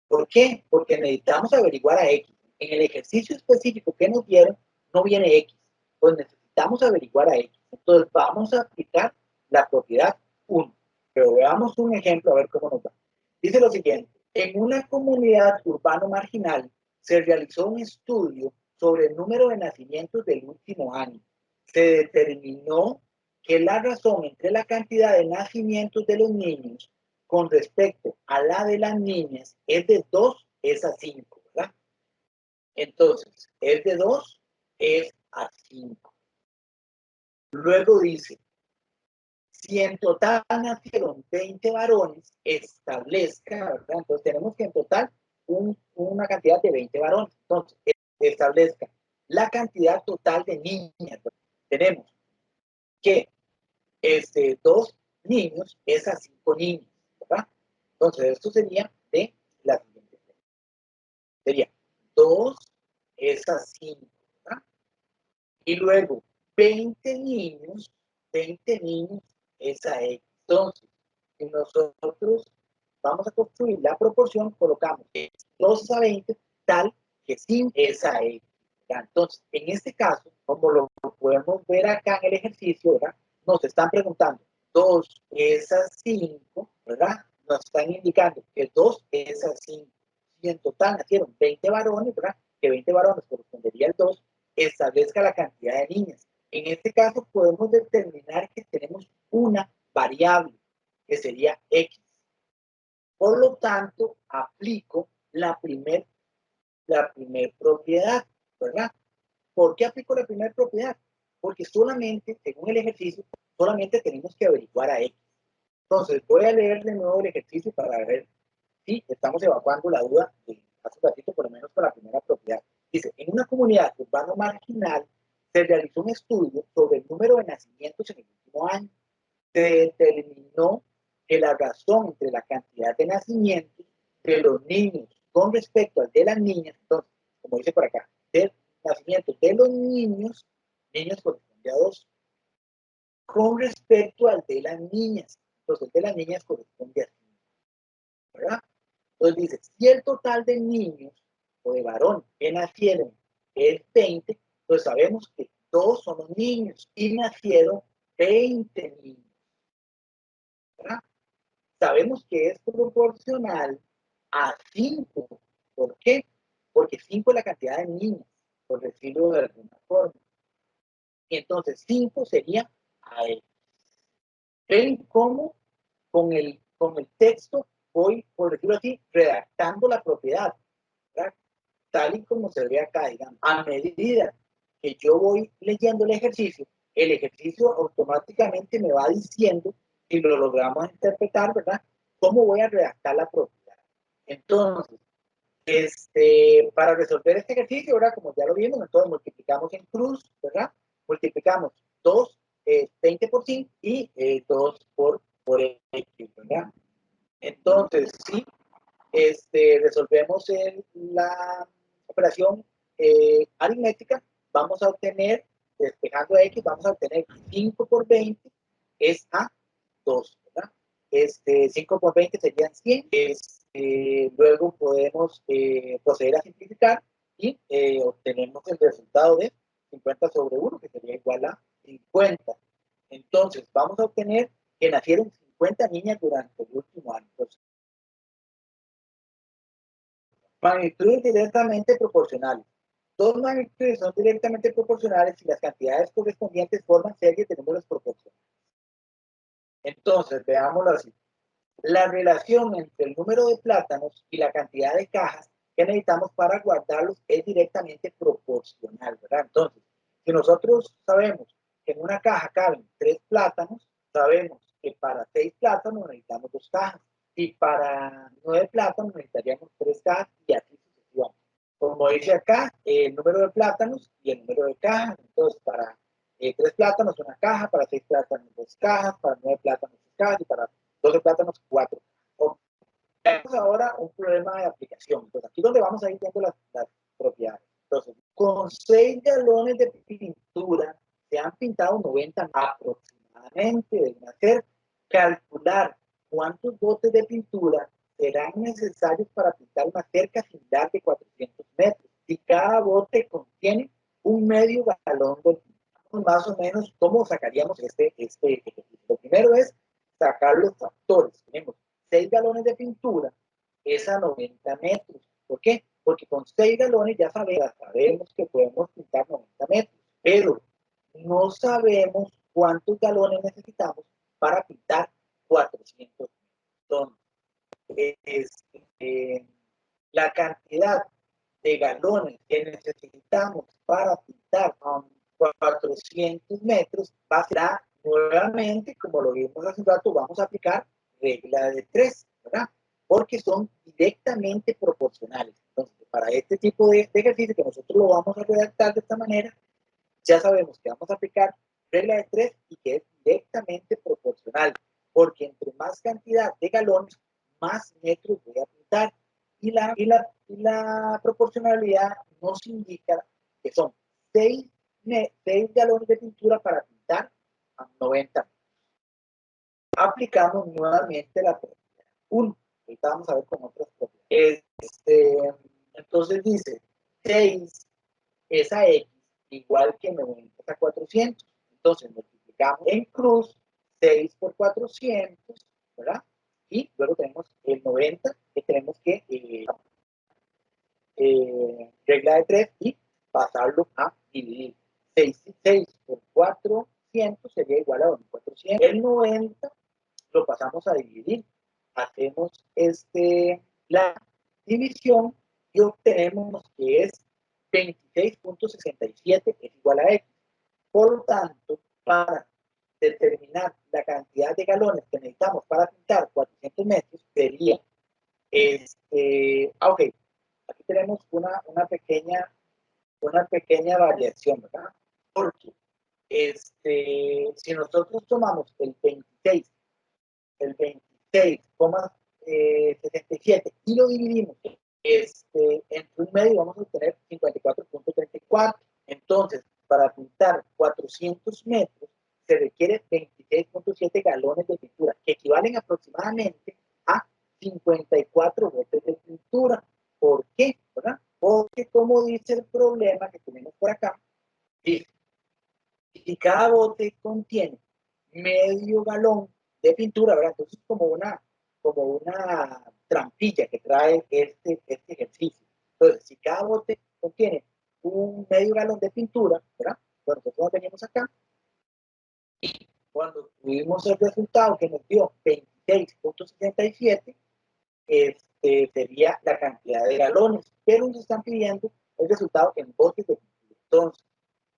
¿Por qué? Porque necesitamos averiguar a X. En el ejercicio específico que nos dieron, no viene X. Pues necesitamos averiguar a X. Entonces, vamos a aplicar la propiedad 1. Pero veamos un ejemplo a ver cómo nos va. Dice lo siguiente. En una comunidad urbano marginal, se realizó un estudio sobre el número de nacimientos del último año. Se determinó que la razón entre la cantidad de nacimientos de los niños con respecto a la de las niñas es de 2 es a 5, ¿verdad? Entonces, es de 2 es a 5. Luego dice, si en total nacieron 20 varones, establezca, ¿verdad? Entonces tenemos que en total una cantidad de 20 varones. Entonces, establezca la cantidad total de niñas. Tenemos que 2 niños es a 5 niños, ¿verdad? Entonces, esto sería de la siguiente forma. Sería 2 es a 5, ¿verdad? Y luego 20 niños es a X. Entonces, si nosotros vamos a construir la proporción, colocamos 2 a 20 tal que 5 es a X. Entonces, en este caso, como lo podemos ver acá en el ejercicio, ¿verdad? Nos están preguntando 2 es a 5, ¿verdad? Nos están indicando que 2 es a 5. Si en total nacieron 20 varones, ¿verdad? Que 20 varones correspondería al 2, establezca la cantidad de niñas. En este caso podemos determinar que tenemos una variable, que sería X. Por lo tanto, aplico la primer propiedad, ¿verdad? ¿Por qué aplico la primera propiedad? Porque solamente, según el ejercicio, solamente tenemos que averiguar a X. Entonces, voy a leer de nuevo el ejercicio para ver si estamos evacuando la duda de hace un ratito, por lo menos con la primera propiedad. Dice, en una comunidad urbana marginal se realizó un estudio sobre el número de nacimientos en el último año. Se determinó que la razón entre la cantidad de nacimientos de los niños con respecto al de las niñas, entonces, como dice por acá, del nacimiento de los niños corresponde a 2, con respecto al de las niñas, entonces el de las niñas corresponde a 5, ¿verdad? Entonces dice, si el total de niños o de varones que nacieron es 20, pues sabemos que 2 son los niños y nacieron 20 niños, ¿verdad? Sabemos que es proporcional a 5. ¿Por qué? Porque 5 es la cantidad de niños, por decirlo de alguna forma. Y entonces 5 sería a X. ¿Ven cómo con el texto voy, por decirlo así, redactando la propiedad, ¿verdad? Tal y como se ve acá, digamos. A medida que yo voy leyendo el ejercicio automáticamente me va diciendo, si lo logramos interpretar, ¿verdad? Cómo voy a redactar la propiedad. Entonces, para resolver este ejercicio, ¿verdad? Como ya lo vimos, entonces multiplicamos en cruz, ¿verdad? Multiplicamos 2, 20 por 5 y 2 por X, ¿verdad? Entonces, sí, resolvemos la operación aritmética, vamos a obtener, despejando X, vamos a obtener 5 por 20 es a 2, ¿verdad? 5 por 20 serían 100, luego podemos proceder a simplificar y obtenemos el resultado de 50 sobre 1, que sería igual a 50. Entonces, vamos a obtener que nacieron 50 niñas durante el último año. Entonces, magnitudes directamente proporcionales. Dos magnitudes son directamente proporcionales y las cantidades correspondientes forman series de números proporcionales. Entonces, veámoslo así. La relación entre el número de plátanos y la cantidad de cajas que necesitamos para guardarlos es directamente proporcional, ¿verdad? Entonces, si nosotros sabemos que en una caja caben 3 plátanos, sabemos que para 6 plátanos necesitamos 2 cajas y para 9 plátanos necesitaríamos 3 cajas y así sucesivamente. Como dice acá, el número de plátanos y el número de cajas. Entonces, para 3 plátanos, una caja, para 6 plátanos, 2 cajas, para 9 plátanos, 6 cajas y para 12 plátanos, 4. Tenemos ahora un problema de aplicación. Entonces, aquí es donde vamos a ir viendo las propiedades. Entonces, con 6 galones de pintura se han pintado 90 aproximadamente. Deben hacer calcular cuántos botes de pintura serán necesarios para pintar una cerca similar de 400 metros. Si cada bote contiene un medio galón de pintura, más o menos, ¿cómo sacaríamos este ejercicio? Lo primero es sacar los factores. Tenemos 6 galones de pintura es a 90 metros. ¿Por qué? Porque con 6 galones ya sabemos que podemos pintar 90 metros, pero no sabemos cuántos galones necesitamos para pintar 400 metros. La cantidad de galones que necesitamos para pintar 400 metros va a ser nuevamente, como lo vimos hace un rato, vamos a aplicar regla de 3, ¿verdad? Porque son directamente proporcionales. Entonces, para este tipo de ejercicio que nosotros lo vamos a redactar de esta manera, ya sabemos que vamos a aplicar regla de 3 y que es directamente proporcional, porque entre más cantidad de galones, más metros voy a pintar. Y la proporcionalidad nos indica que son 6 galones de pintura para pintar a 90 metros. Aplicamos nuevamente la propiedad 1. Ahorita vamos a ver con otras propiedades. Entonces dice 6 es a x igual que 90 a 400. Entonces multiplicamos en cruz 6 por 400, ¿verdad? Y luego tenemos el 90 que tenemos que regla de 3 y pasarlo a dividir. 6 por 400 sería igual a 400. El 90 lo pasamos a dividir. Hacemos la división y obtenemos que es 26.67 es igual a X. Por lo tanto, para determinar la cantidad de galones que necesitamos para pintar 400 metros, sería, ok, aquí tenemos una pequeña variación, ¿verdad? Porque si nosotros tomamos el 26,67 y lo dividimos entre un medio, vamos a obtener 54.34. Entonces, para pintar 400 metros se requiere 26.7 galones de pintura, que equivalen aproximadamente a 54 botes de pintura. ¿Por qué? ¿Verdad? Porque como dice el problema que tenemos por acá, dice, si cada bote contiene medio galón de pintura, ¿verdad? Entonces como una trampilla que trae este ejercicio. Entonces, si cada bote contiene un medio galón de pintura, ¿verdad? Bueno, nosotros venimos acá y cuando tuvimos el resultado que nos dio 26.67, sería la cantidad de galones, pero nos están pidiendo el resultado en botes de pintura. Entonces,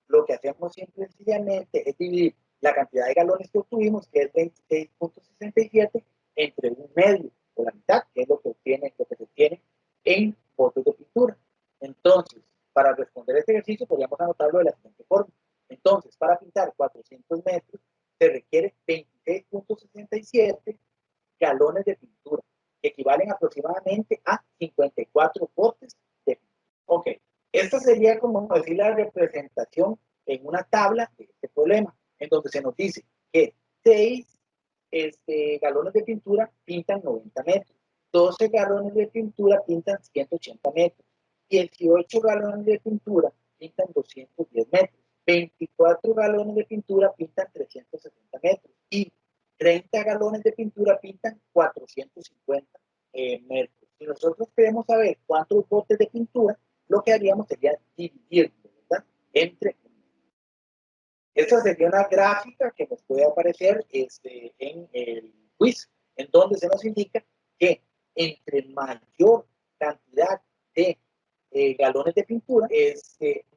lo que hacemos simple y sencillamente es dividir la cantidad de galones que obtuvimos, que es 26.67, entre un medio o la mitad, que es lo que se obtiene en botes de pintura. Entonces, para responder este ejercicio, podríamos anotarlo de la siguiente forma. Entonces, para pintar 400 metros, se requiere 26.67 galones de pintura, que equivalen aproximadamente a 54 botes de pintura. Ok, esta sería como decir la representación en una tabla de este problema, en donde se nos dice que 6 galones de pintura pintan 90 metros, 12 galones de pintura pintan 180 metros, 18 galones de pintura pintan 210 metros, 24 galones de pintura pintan 370 metros y 30 galones de pintura pintan 450 metros. Si nosotros queremos saber cuántos botes de pintura, lo que haríamos sería dividirlo, ¿verdad? Entre. Esta sería una gráfica que nos puede aparecer en el quiz, en donde se nos indica que entre mayor cantidad de galones de pintura,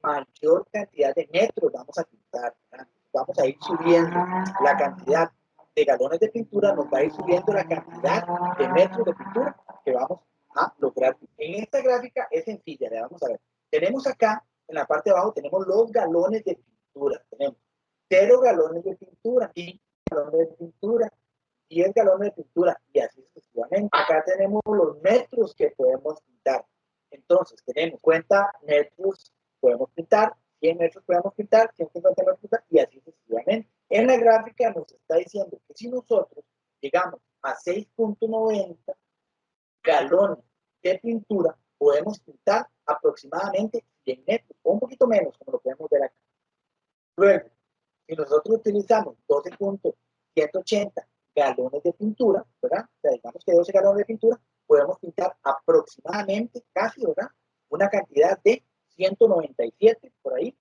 mayor cantidad de metros vamos a pintar, ¿verdad? Vamos a ir subiendo la cantidad de galones de pintura, nos va a ir subiendo la cantidad de metros de pintura que vamos a lograr. En esta gráfica es sencilla, le vamos a ver. Tenemos acá, en la parte de abajo, tenemos los galones de pintura. Tenemos 0 galones de pintura, 5 galones de pintura, 10 galones de pintura y así sucesivamente. Acá tenemos los metros que podemos pintar. Entonces, tenemos 50 metros podemos pintar, 100 metros podemos pintar, 150 metros pintar y así sucesivamente. En la gráfica nos está diciendo que si nosotros llegamos a 6.90 galones de pintura, podemos pintar aproximadamente 100 metros o un poquito menos, como lo podemos ver acá. Luego, si nosotros utilizamos 12.180 galones de pintura, ¿verdad? O sea, digamos que 12 galones de pintura, podemos pintar aproximadamente, casi, ¿verdad? Una cantidad de 197, por ahí,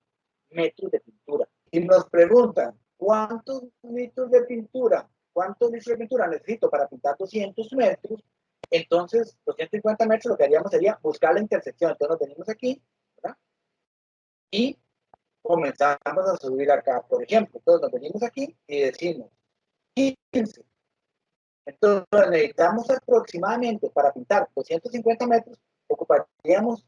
metros de pintura. Y nos preguntan, ¿cuántos litros de pintura necesito para pintar 200 metros? Entonces, 250 metros, lo que haríamos sería buscar la intersección. Entonces, nos venimos aquí, ¿verdad? Y comenzamos a subir acá, por ejemplo. Entonces, nos venimos aquí y decimos 15. Entonces, necesitamos aproximadamente para pintar 250 metros, ocuparíamos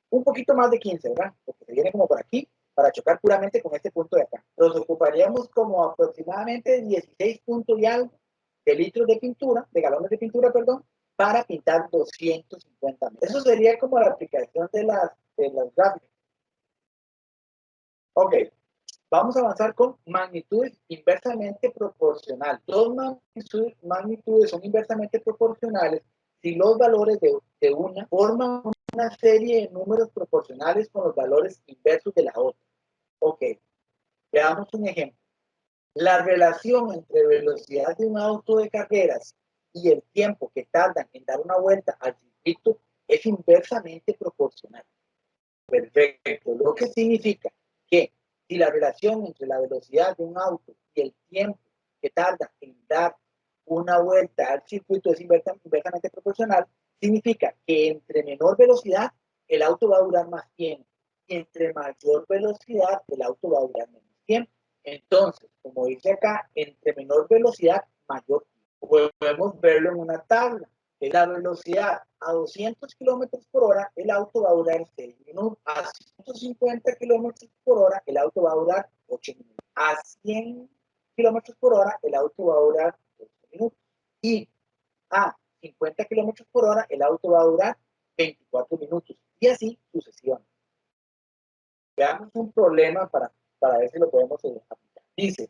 un poquito más de 15, ¿verdad? Porque se viene como por aquí para chocar puramente con este punto de acá. Nos ocuparíamos como aproximadamente 16 puntos y algo de litros de pintura, de galones de pintura, perdón, para pintar 250 metros. Eso sería como la aplicación de las gráficas. Ok, vamos a avanzar con magnitudes inversamente proporcionales. Dos magnitudes son inversamente proporcionales si los valores de una forman una serie de números proporcionales con los valores inversos de la otra. Ok, veamos un ejemplo. La relación entre velocidad de un auto de carreras y el tiempo que tardan en dar una vuelta al circuito es inversamente proporcional. Perfecto, lo que significa que si la relación entre la velocidad de un auto y el tiempo que tarda en dar una vuelta al circuito es inversamente proporcional, significa que entre menor velocidad el auto va a durar más tiempo y entre mayor velocidad el auto va a durar menos tiempo. Entonces, como dice acá, entre menor velocidad, mayor tiempo. Podemos verlo en una tabla. La velocidad a 200 kilómetros por hora, el auto va a durar 6 minutos. A 150 kilómetros por hora, el auto va a durar 8 minutos. A 100 kilómetros por hora, el auto va a durar 8 minutos. Y a 50 kilómetros por hora, el auto va a durar 24 minutos. Y así sucesivamente. Veamos un problema para ver si lo podemos aplicar. Dice,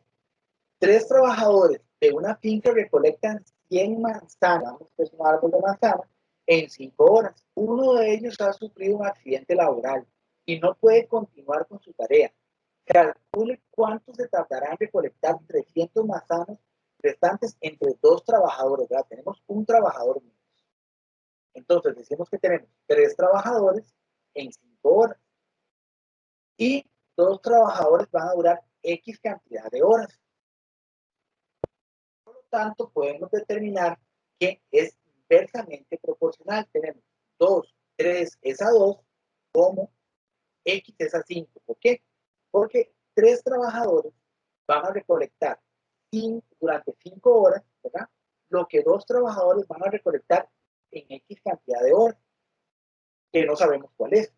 3 trabajadores de una finca recolectan 100 manzanas, que es un árbol de manzana, en 5 horas. Uno de ellos ha sufrido un accidente laboral y no puede continuar con su tarea. Calcule cuánto se tardará en recolectar 300 manzanas restantes entre 2 trabajadores, ¿verdad? Tenemos un trabajador menos. Entonces, decimos que tenemos 3 trabajadores en 5 horas y 2 trabajadores van a durar X cantidad de horas. Por lo tanto, podemos determinar que es inversamente proporcional. Tenemos 2, 3 es a 2, como X es a 5. ¿Por qué? Porque 3 trabajadores van a recolectar durante 5 horas, ¿verdad? Lo que 2 trabajadores van a recolectar en X cantidad de horas, que no sabemos cuál es.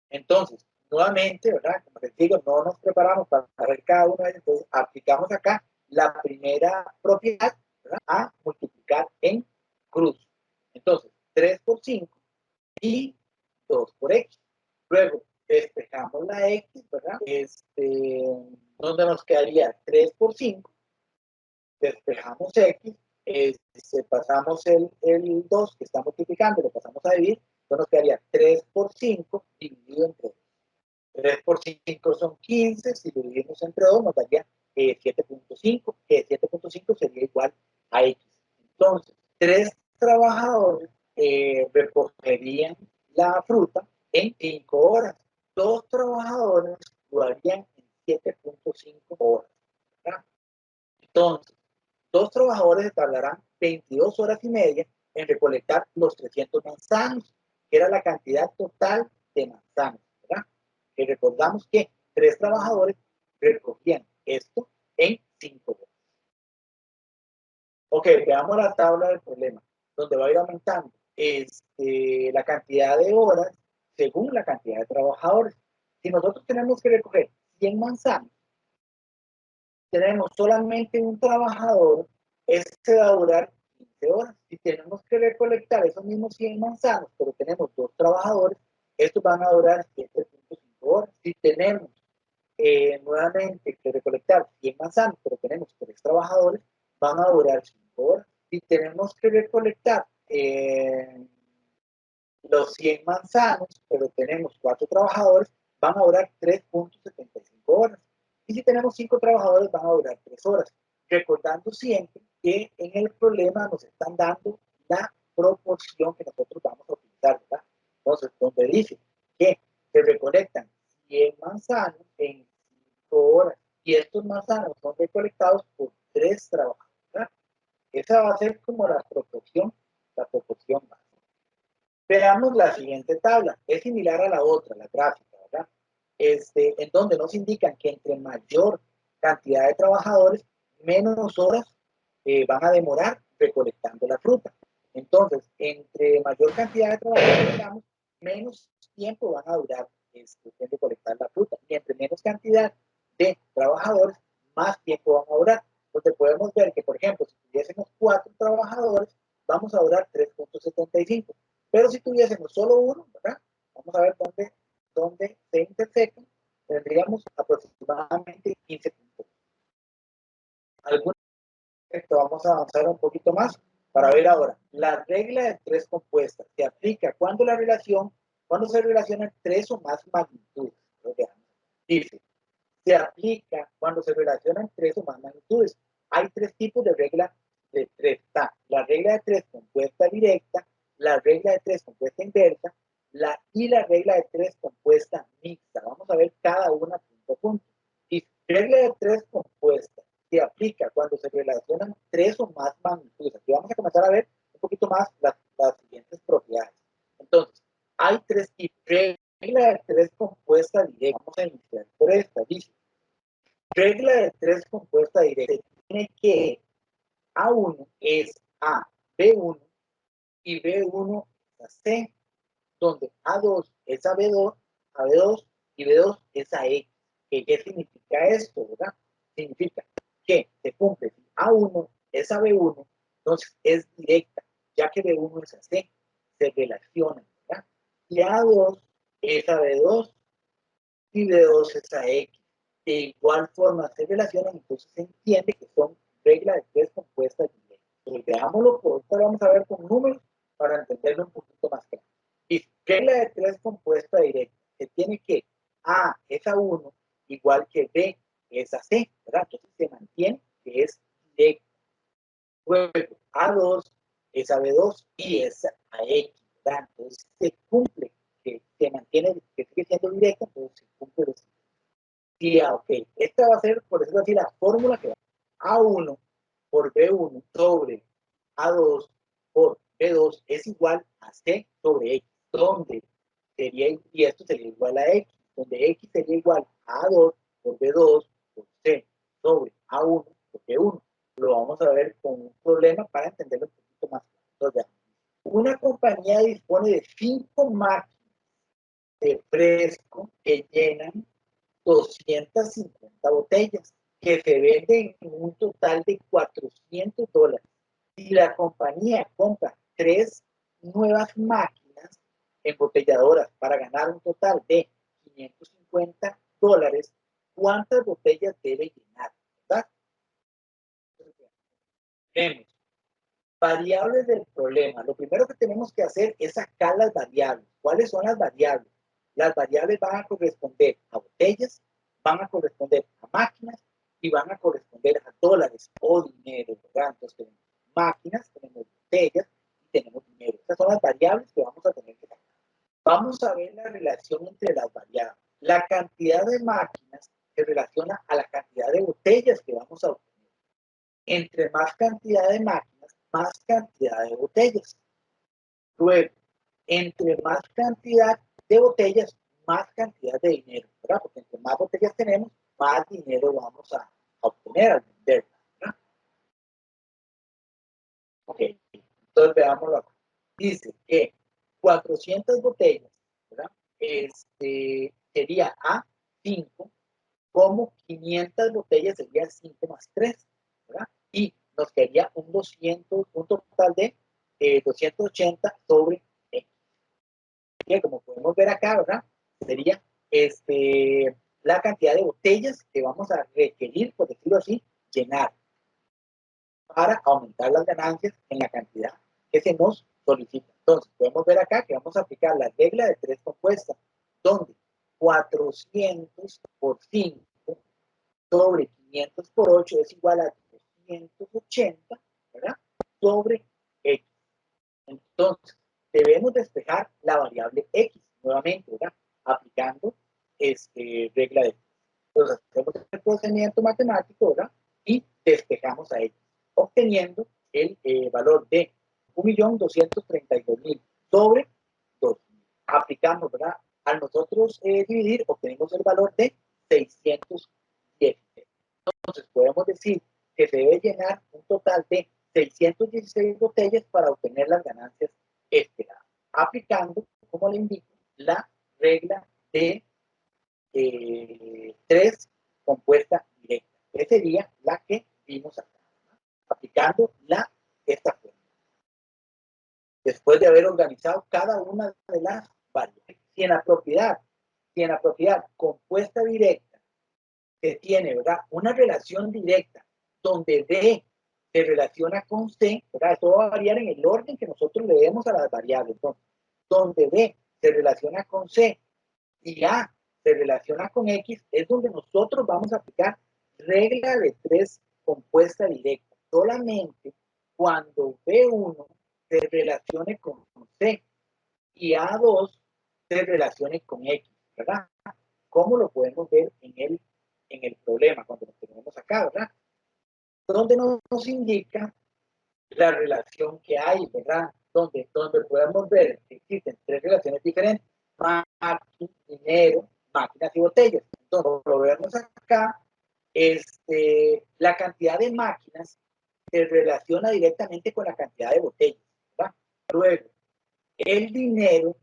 Entonces, nuevamente, ¿verdad? Como les digo, no nos preparamos para ver cada uno de ellos, entonces aplicamos acá la primera propiedad, ¿verdad? A multiplicar en cruz. Entonces, 3 por 5 y 2 por X. Luego, despejamos la X, ¿verdad? Donde nos quedaría 3 por 5, despejamos X, pasamos el 2 que está multiplicando, lo pasamos a dividir, entonces nos quedaría 3 por 5 dividido entre 2. 3 por 5 son 15, si lo dividimos entre 2 nos daría 7.5, que 7.5 sería igual a X. Entonces, 3 trabajadores recogerían la fruta en 5 horas. 2 trabajadores lo harían en 7.5 horas. ¿Verdad? Entonces, 2 trabajadores tardarán 22 horas y media en recolectar los 300 manzanos, que era la cantidad total de manzanos, ¿verdad? Y recordamos que 3 trabajadores recogían esto en 5 horas. Ok, veamos la tabla del problema, donde va a ir aumentando la cantidad de horas según la cantidad de trabajadores. Si nosotros tenemos que recoger 100 manzanas, tenemos solamente un trabajador, este va a durar 15 horas. Si tenemos que recolectar esos mismos 100 manzanos, pero tenemos 2 trabajadores, estos van a durar 7.5 horas. Si tenemos nuevamente que recolectar 100 manzanos, pero tenemos 3 trabajadores, van a durar 5 horas. Si tenemos que recolectar los 100 manzanos, pero tenemos 4 trabajadores, van a durar 3.75 horas. Y si tenemos 5 trabajadores, van a durar 3 horas. Recordando siempre que en el problema nos están dando la proporción que nosotros vamos a utilizar, ¿verdad? Entonces, donde dice que se recolectan 100 manzanos en 5 horas y estos manzanos son recolectados por 3 trabajadores, ¿verdad? Esa va a ser como la proporción básica. Veamos la siguiente tabla. Es similar a la otra, la gráfica, ¿verdad? En donde nos indican que entre mayor cantidad de trabajadores, menos horas van a demorar recolectando la fruta. Entonces, entre mayor cantidad de trabajadores, digamos, menos tiempo van a durar en recolectar la fruta. Y entre menos cantidad de trabajadores, más tiempo van a durar. Entonces, podemos ver que, por ejemplo, si tuviésemos 4 trabajadores, vamos a durar 3.75. Pero si tuviésemos solo uno, ¿verdad? Vamos a ver dónde se intersecan, tendríamos aproximadamente 15 puntos. Vamos a avanzar un poquito más para ver ahora. La regla de 3 compuestas se aplica cuando se relacionan 3 o más magnitudes. Dice, se aplica cuando se relacionan 3 o más magnitudes. Hay 3 tipos de regla de 3. Está la regla de 3 compuesta directa, la regla de 3 compuesta inversa, y la regla de 3 compuesta mixta. Vamos a ver cada una punto a punto. Y regla de 3 compuesta se aplica cuando se relacionan 3 o más magnitudes. Aquí vamos a comenzar a ver un poquito más las siguientes propiedades. Entonces, hay 3 tipos. Regla de 3 compuesta directa. Vamos a iniciar por esta. Dice, regla de 3 compuesta directa tiene que A1 es a B1 y B1 es a C, donde A2 es a B2 y B2 es a X. ¿Qué significa esto, verdad? Significa que se cumple si A1 es a B1, entonces es directa, ya que B1 es a C, se relacionan, ¿verdad? Y A2 es a B2 y B2 es a X. De igual forma se relacionan, entonces se entiende que son reglas de 3 compuestas directas. Entonces, veámoslo, por ahora vamos a ver con números para entenderlo un poquito más claro. Y regla de 3 compuesta directa, se tiene que A es a 1 igual que B es a C, ¿verdad? Entonces se mantiene que es directa. Luego A2 es a B2 y es a X, ¿verdad? Entonces se cumple, que se mantiene, que sigue siendo directa, entonces se cumple los. Sí, ok. Esta va a ser, por decirlo así, la fórmula que va A1 por B1 sobre A2 por B2 es igual a C sobre X, donde sería, y esto sería igual a X, donde X sería igual a A2 por B2 por C sobre A1 por B1. Lo vamos a ver con un problema para entenderlo un poquito más. Entonces, una compañía dispone de 5 máquinas de fresco que llenan 250 botellas que se venden en un total de $400. Si la compañía compra 3 nuevas máquinas embotelladoras para ganar un total de $550, ¿cuántas botellas debe llenar? ¿Verdad? Vemos. Variables del problema. Lo primero que tenemos que hacer es sacar las variables. ¿Cuáles son las variables? Las variables van a corresponder a botellas, van a corresponder a máquinas y van a corresponder a dólares o dinero, ¿verdad? Entonces tenemos máquinas, tenemos botellas y tenemos dinero. Estas son las variables que vamos a tener que sacar. Vamos a ver la relación entre las variables. La cantidad de máquinas se relaciona a la cantidad de botellas que vamos a obtener. Entre más cantidad de máquinas, más cantidad de botellas. Luego, entre más cantidad de botellas, más cantidad de dinero, ¿verdad? Porque entre más botellas tenemos, más dinero vamos a obtener al venderlas, ¿verdad? Ok, entonces veámoslo acá. Dice que 400 botellas, ¿verdad? Sería a 5, como 500 botellas sería 5 más 3, ¿verdad? Y nos quedaría un total de 280 sobre X. Que como podemos ver acá, ¿verdad? Sería la cantidad de botellas que vamos a requerir, por decirlo así, llenar para aumentar las ganancias en la cantidad que se nos solicita. Entonces, podemos ver acá que vamos a aplicar la regla de 3 compuestas, donde 400 por 5 sobre 500 por 8 es igual a 280, ¿verdad? Sobre X. Entonces, debemos despejar la variable X nuevamente, ¿verdad? Aplicando regla de 3. Entonces, hacemos el procedimiento matemático, ¿verdad? Y despejamos a X, obteniendo el valor de 1.232.000 sobre 2.000. Aplicamos, ¿verdad? Al nosotros dividir, obtenemos el valor de 610. Entonces, podemos decir que se debe llenar un total de 616 botellas para obtener las ganancias esperadas, aplicando, como le indico, la regla de 3 compuesta directa, que sería la que vimos acá, ¿no? Aplicando esta fórmula. Después de haber organizado cada una de las variables, si en la propiedad compuesta directa se tiene, ¿verdad?, una relación directa donde B se relaciona con C, ¿verdad? Esto va a variar en el orden que nosotros le demos a las variables. Entonces, donde B se relaciona con C y A se relaciona con X, es donde nosotros vamos a aplicar regla de 3 compuesta directa. Solamente cuando B1 se relacione con C y A2 se relacione con X, ¿verdad? ¿Cómo lo podemos ver en el problema cuando lo tenemos acá, ¿verdad? Donde nos indica la relación que hay, ¿verdad? Donde podemos ver que existen 3 relaciones diferentes: dinero, máquinas y botellas. Entonces, lo vemos acá, la cantidad de máquinas se relaciona directamente con la cantidad de botellas, ¿verdad? Luego, el dinero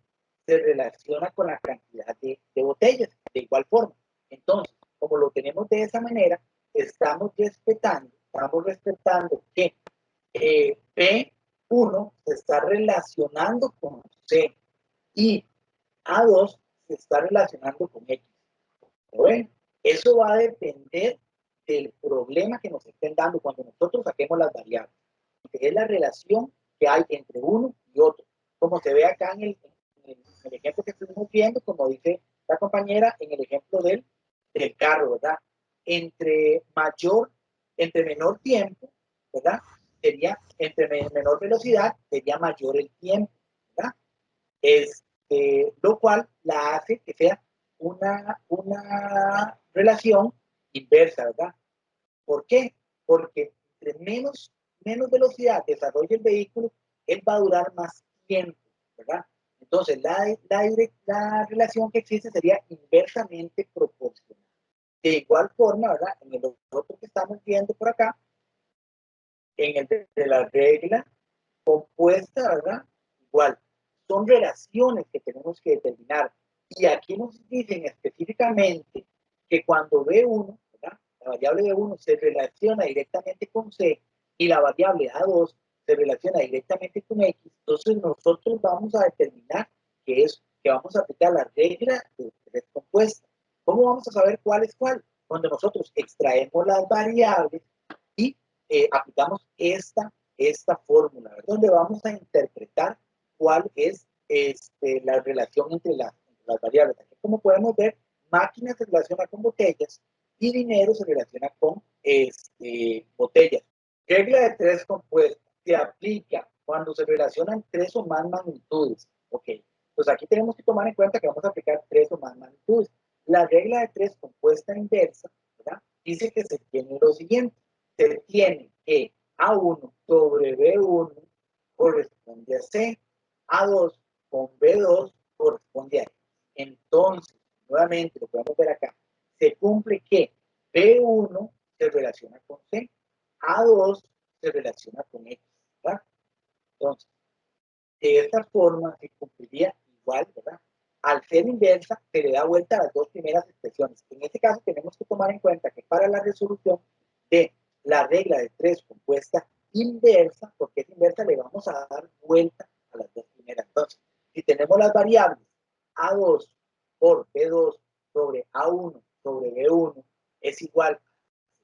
se relaciona con la cantidad de botellas, de igual forma. Entonces, como lo tenemos de esa manera, estamos respetando que P1 se está relacionando con C y A2 se está relacionando con X. Bueno, eso va a depender del problema que nos estén dando cuando nosotros saquemos las variables, que es la relación que hay entre uno y otro, como se ve acá en el ejemplo que estuvimos viendo, como dice la compañera, en el ejemplo del carro, ¿verdad? Entre menor tiempo, ¿verdad? Entre menor velocidad, sería mayor el tiempo, ¿verdad? Lo cual la hace que sea una relación inversa, ¿verdad? ¿Por qué? Porque entre menos velocidad desarrolle el vehículo, él va a durar más tiempo, ¿verdad? Entonces, la relación que existe sería inversamente proporcional. De igual forma, ¿verdad? En el otro que estamos viendo por acá, en el de la regla compuesta, ¿verdad? Igual, son relaciones que tenemos que determinar. Y aquí nos dicen específicamente que cuando B1, ¿verdad?, la variable B1 se relaciona directamente con C y la variable A2 se relaciona directamente con X, entonces nosotros vamos a determinar que vamos a aplicar la regla de 3 compuestas. ¿Cómo vamos a saber cuál es cuál? Cuando nosotros extraemos las variables y aplicamos esta fórmula, donde vamos a interpretar cuál es la relación entre las variables. Aquí, como podemos ver, máquinas se relaciona con botellas, y dinero se relaciona con botellas. Regla de tres compuestas se aplica cuando se relacionan tres o más magnitudes. Ok, pues aquí tenemos que tomar en cuenta que vamos a aplicar tres o más magnitudes. La regla de tres compuesta inversa, ¿verdad? Dice que se tiene lo siguiente. Se tiene que A1 sobre B1 corresponde a C, A2 con B2 corresponde a E. Entonces, nuevamente lo podemos ver acá, se cumple que B1 se relaciona con C, A2 se relaciona con X, ¿verdad? Entonces, de esta forma se cumpliría igual, ¿verdad? Al ser inversa, se le da vuelta a las dos primeras expresiones. En este caso, tenemos que tomar en cuenta que para la resolución de la regla de tres compuesta inversa, porque es inversa, le vamos a dar vuelta a las dos primeras. Entonces, si tenemos las variables A2 por B2 sobre A1 sobre B1 es igual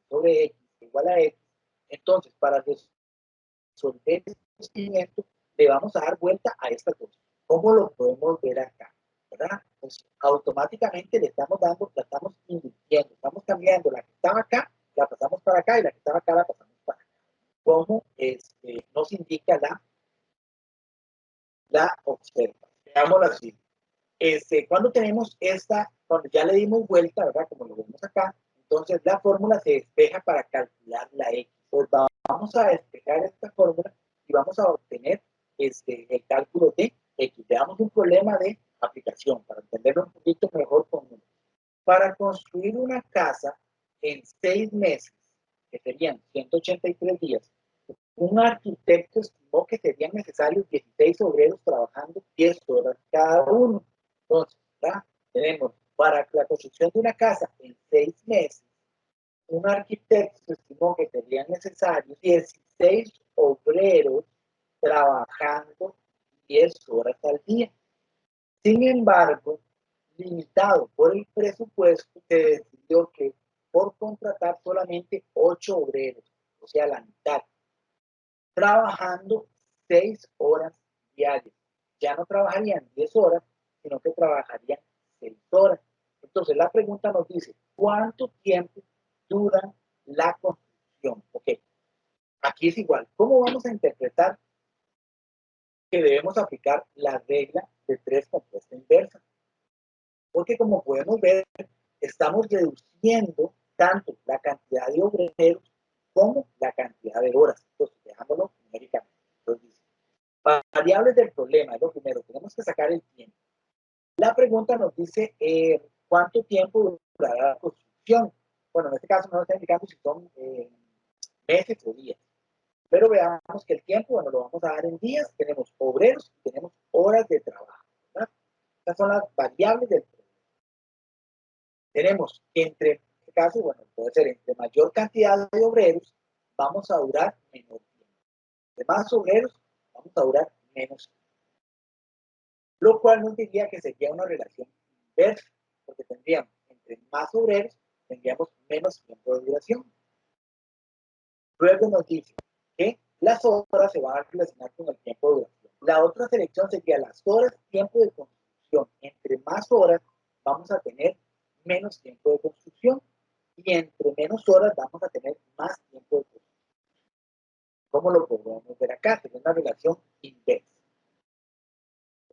sobre X igual a X, entonces para resolver este procedimiento le vamos a dar vuelta a estas dos. ¿Cómo lo podemos ver acá? ¿Verdad? Pues automáticamente le estamos dando, la estamos invirtiendo, estamos cambiando la que estaba acá, la pasamos para acá y la que estaba acá la pasamos para acá. ¿Cómo nos indica la observa? Veámoslo así. Cuando tenemos esta, cuando ya le dimos vuelta, ¿verdad? Como lo vemos acá, entonces la fórmula se despeja para calcular la X. Pues vamos a despejar esta fórmula y vamos a obtener el cálculo de X. Veamos un problema de aplicación para entenderlo un poquito mejor con números. Para construir una casa en 6 meses, que serían 183 días, un arquitecto estimó que serían necesarios 16 obreros trabajando 10 horas cada uno. Entonces, ¿verdad? Tenemos para la construcción de una casa en 6 meses, un arquitecto estimó que serían necesarios 16 obreros trabajando 10 horas al día. Sin embargo, limitado por el presupuesto, se decidió que por contratar solamente 8 obreros, o sea, la mitad, trabajando 6 horas diarias. Ya no trabajarían 10 horas, sino que trabajarían 6 horas. Entonces la pregunta nos dice, ¿cuánto tiempo dura la construcción? Ok, aquí es igual. ¿Cómo vamos a interpretar que debemos aplicar la regla de tres compuesta inversa? Porque como podemos ver, estamos reduciendo tanto la cantidad de obreros como la cantidad de horas. Entonces, dejándolo numéricamente. Entonces, dice, variables del problema, es lo primero, tenemos que sacar el tiempo. La pregunta nos dice cuánto tiempo durará la construcción. Bueno, en este caso no nos está indicando si son meses o días. Pero veamos que el tiempo, bueno, lo vamos a dar en días. Tenemos obreros y tenemos horas de trabajo, ¿verdad? Estas son las variables del problema. Tenemos que entre, en este caso, bueno, puede ser entre mayor cantidad de obreros, vamos a durar menor tiempo. De más obreros, vamos a durar menos tiempo. Lo cual nos diría que sería una relación inversa, porque tendríamos entre más obreros, tendríamos menos tiempo de duración. Luego nos dice que las horas se van a relacionar con el tiempo de duración. La otra selección sería las horas, tiempo de construcción. Entre más horas vamos a tener menos tiempo de construcción y entre menos horas vamos a tener más tiempo de construcción. ¿Cómo lo podemos ver acá? Sería una relación inversa.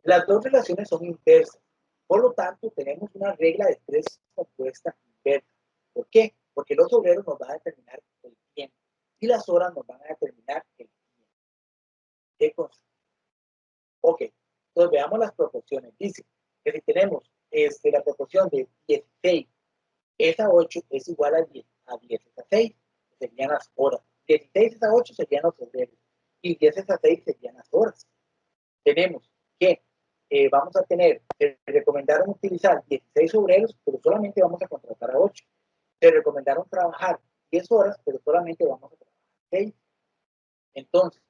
Las dos relaciones son inversas. Por lo tanto, tenemos una regla de tres compuesta inversa. ¿Por qué? Porque los obreros nos van a determinar el tiempo y las horas nos van a determinar el tiempo de construcción. Ok, entonces veamos las proporciones. Dice que si tenemos la proporción de 16 es a 8 es igual a 10 es a 6, serían las horas. 16 es a 8 serían los obreros y 10 es a 6 serían las horas. Tenemos que vamos a tener, se recomendaron utilizar 16 obreros, pero solamente vamos a contratar a 8. Se recomendaron trabajar 10 horas, pero solamente vamos a trabajar 6. Entonces,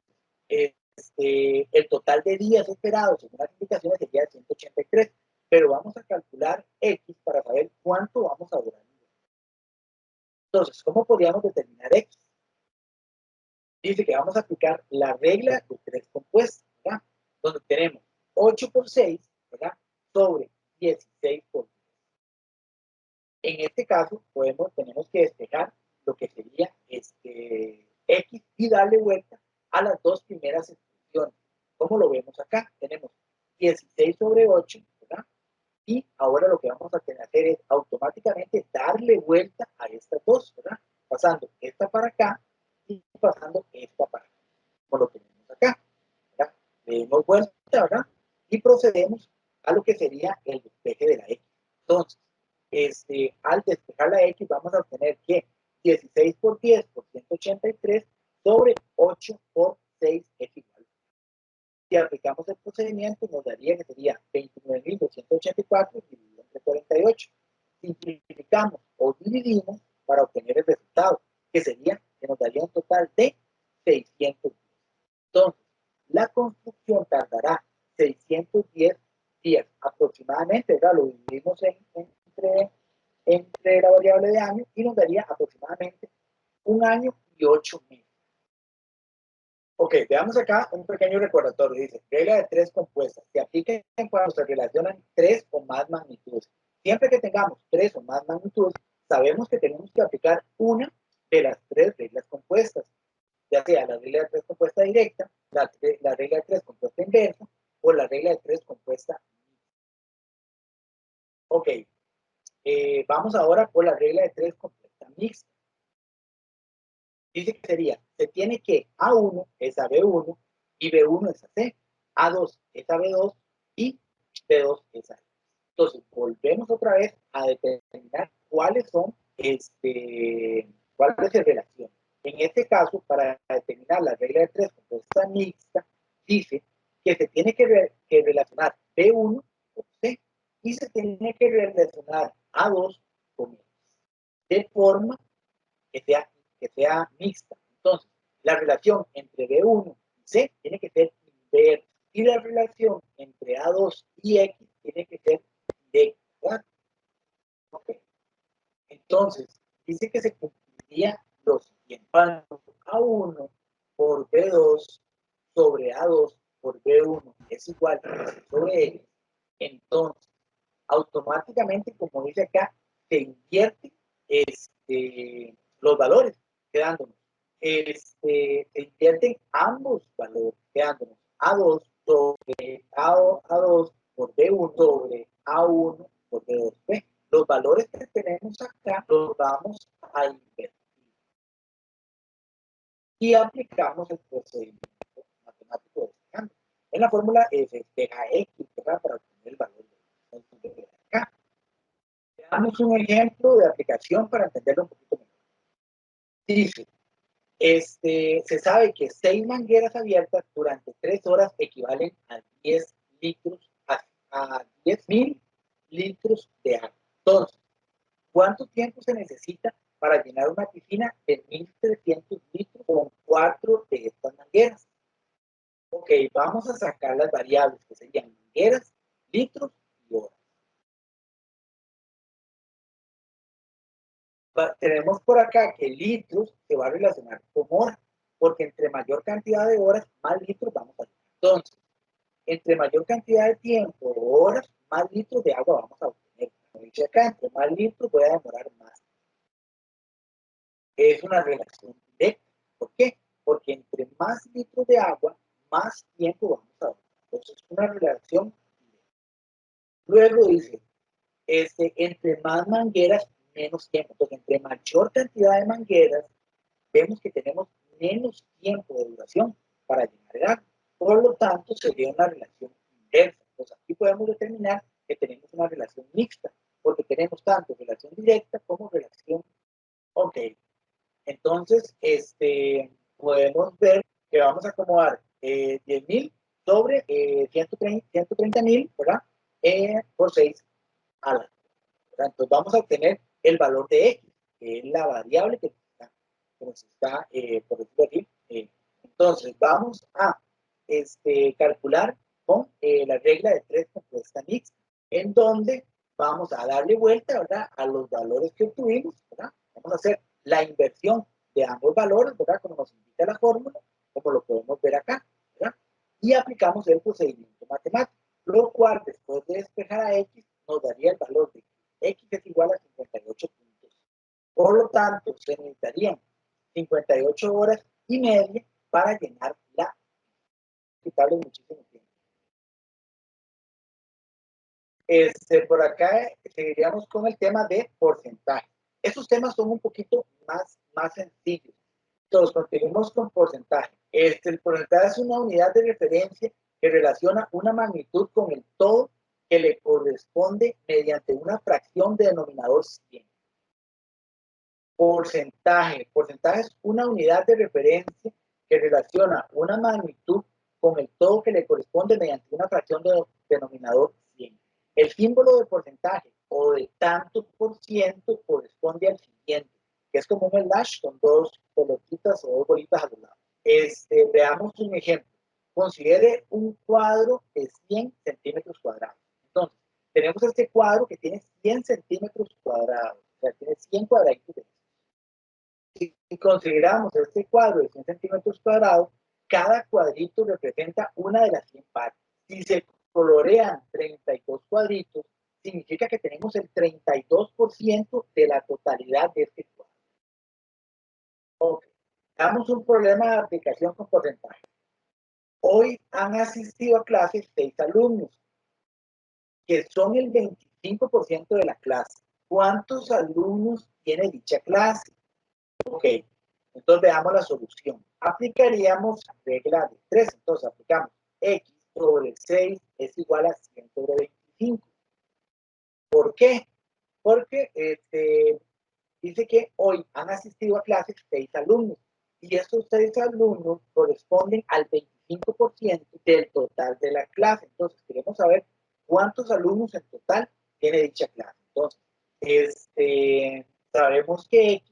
el total de días esperados según las indicaciones sería de 183, pero vamos a calcular X para saber cuánto vamos a durar. Entonces, ¿cómo podríamos determinar X? Dice que vamos a aplicar la regla de tres compuestas, ¿verdad? Donde tenemos 8 por 6, ¿verdad? Sobre 16 por 10. En este caso, tenemos que despejar lo que sería X y darle vuelta a las dos primeras expresiones. Como lo vemos acá, tenemos 16 sobre 8, ¿verdad? Y ahora lo que vamos a hacer es automáticamente darle vuelta a estas dos, ¿verdad? Pasando esta para acá y pasando esta para acá, como lo tenemos acá, ¿verdad? Le damos vuelta, ¿verdad? Y procedemos a lo que sería el despeje de la X. Entonces, al despejar la X vamos a obtener que 16 por 10 por 183 sobre 8 por 6 es igual. Si aplicamos el procedimiento, nos daría que sería 29.284 dividido entre 48. Simplificamos o dividimos para obtener el resultado, que sería, que nos daría un total de 610. Entonces, la construcción tardará 610 días aproximadamente, ¿verdad? Lo dividimos entre la variable de año y nos daría aproximadamente 1 año y 8 meses. Ok, veamos acá un pequeño recordatorio. Dice, regla de tres compuestas. Se aplica cuando se relacionan tres o más magnitudes. Siempre que tengamos tres o más magnitudes, sabemos que tenemos que aplicar una de las tres reglas compuestas, ya sea la regla de tres compuesta directa, la regla de tres compuesta inversa o la regla de tres compuesta. Ok, vamos ahora por la regla de tres compuesta mixta. Dice que sería, se tiene que A1 es a B1 y B1 es a C, A2 es a B2 y B2 es a C. Entonces, volvemos otra vez a determinar cuáles son, cuál es la relación. En este caso, para determinar la regla de tres compuesta mixta, dice que se tiene que relacionar B1 con C y se tiene que relacionar A2 con X, de forma que sea mixta. Entonces, la relación entre B1 y C tiene que ser inversa y la relación entre A2 y X tiene que ser directa. ¿Okay? Entonces, dice que se cumpliría lo siguiente. Cuando A1 por B2 sobre A2 por B1 es igual a C sobre X, entonces, automáticamente, como dice acá, se invierten los valores, quedándonos. Se invierten ambos valores, quedándonos A2 sobre A2 por B1 sobre A1 por B2. ¿Ve? Los valores que tenemos acá los vamos a invertir. Y aplicamos el procedimiento matemático de este cambio. En la fórmula se despeja X, ¿verdad? Para obtener el valor de acá. Damos un ejemplo de aplicación para entenderlo un poquito mejor. Dice, se sabe que 6 mangueras abiertas durante 3 horas equivalen a 10 litros, a 10.000 litros de agua. Entonces, ¿cuánto tiempo se necesita para llenar una piscina de 1.300 litros con 4 de estas mangueras? Ok, vamos a sacar las variables que serían mangueras, litros y horas. Tenemos por acá que litros se va a relacionar con horas, porque entre mayor cantidad de horas, más litros vamos a tener. Entonces, entre mayor cantidad de tiempo o horas, más litros de agua vamos a obtener. Como dice acá, entre más litros voy a demorar más. Es una relación directa. ¿Por qué? Porque entre más litros de agua, más tiempo vamos a obtener. Entonces, es una relación directa. Luego dice, entre más mangueras, menos tiempo. Entonces, entre mayor cantidad de mangueras, vemos que tenemos menos tiempo de duración para llenar el agua. Por lo tanto, sería una relación inversa. Entonces, aquí podemos determinar que tenemos una relación mixta, porque tenemos tanto relación directa como relación. Ok. Entonces, podemos ver que vamos a acomodar 10.000 sobre 130.000, ¿verdad? Por 6 a la. Entonces, vamos a obtener el valor de X, que es la variable que nos está por decirlo aquí. Entonces, vamos a calcular con la regla de tres compuesta mixta, en donde vamos a darle vuelta, ¿verdad?, a los valores que obtuvimos, ¿verdad? Vamos a hacer la inversión de ambos valores, ¿verdad?, como nos indica la fórmula, como lo podemos ver acá, ¿verdad? Y aplicamos el procedimiento matemático, lo cual, después de despejar a X, nos daría el valor de X es igual a 58 puntos. Por lo tanto, se necesitarían 58 horas y media para llenar la quitarle muchísimo tiempo. Por acá seguiríamos con el tema de porcentaje. Estos temas son un poquito más sencillos. Entonces, continuemos con porcentaje. El porcentaje es una unidad de referencia que relaciona una magnitud con el todo que le corresponde mediante una fracción de denominador 100. Porcentaje. Porcentaje es una unidad de referencia que relaciona una magnitud con el todo que le corresponde mediante una fracción de denominador 100. El símbolo de porcentaje o de tanto por ciento corresponde al siguiente, que es como un slash con dos pelotitas o dos bolitas a los lados. Veamos un ejemplo. Considere un cuadro de 100 centímetros cuadrados. Entonces, tenemos este cuadro que tiene 100 centímetros cuadrados, o sea, tiene 100 cuadraditos de eso. Si consideramos este cuadro de 100 centímetros cuadrados, cada cuadrito representa una de las 100 partes. Si se colorean 32 cuadritos, significa que tenemos el 32% de la totalidad de este cuadro. Okay. Damos un problema de aplicación con porcentaje. Hoy han asistido a clases 6 alumnos, que son el 25% de la clase. ¿Cuántos alumnos tiene dicha clase? Ok, entonces veamos la solución. Aplicaríamos regla de 3. Entonces aplicamos x sobre 6 es igual a 100 sobre 25. ¿Por qué? Porque dice que hoy han asistido a clases 6 alumnos y estos 6 alumnos corresponden al 25% del total de la clase. Entonces queremos saber cuántos alumnos en total tiene dicha clase. Entonces, sabemos que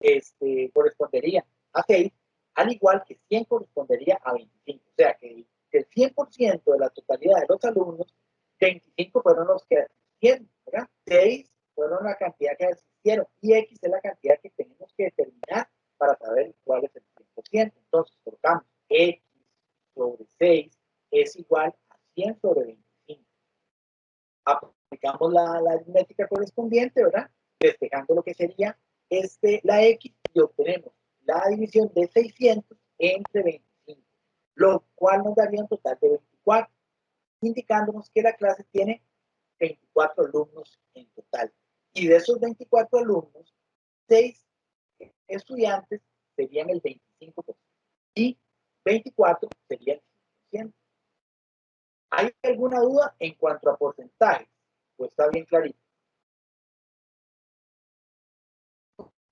x correspondería a 6, al igual que 100 correspondería a 25. O sea que del 100% de la totalidad de los alumnos, 25 fueron los que asistieron, ¿verdad? 6 fueron la cantidad que asistieron y x es la cantidad que tenemos que determinar para saber cuál es el 100%. Entonces, colocamos x sobre 6 es igual a 100 sobre 25. Aplicamos la aritmética correspondiente, ¿verdad? Despejando lo que sería la x y obtenemos la división de 600 entre 25, lo cual nos daría un total de 24, indicándonos que la clase tiene 24 alumnos en total. Y de esos 24 alumnos, 6 estudiantes serían el 25% y 24 serían el 100%. ¿Hay alguna duda en cuanto a porcentajes? Pues está bien clarito.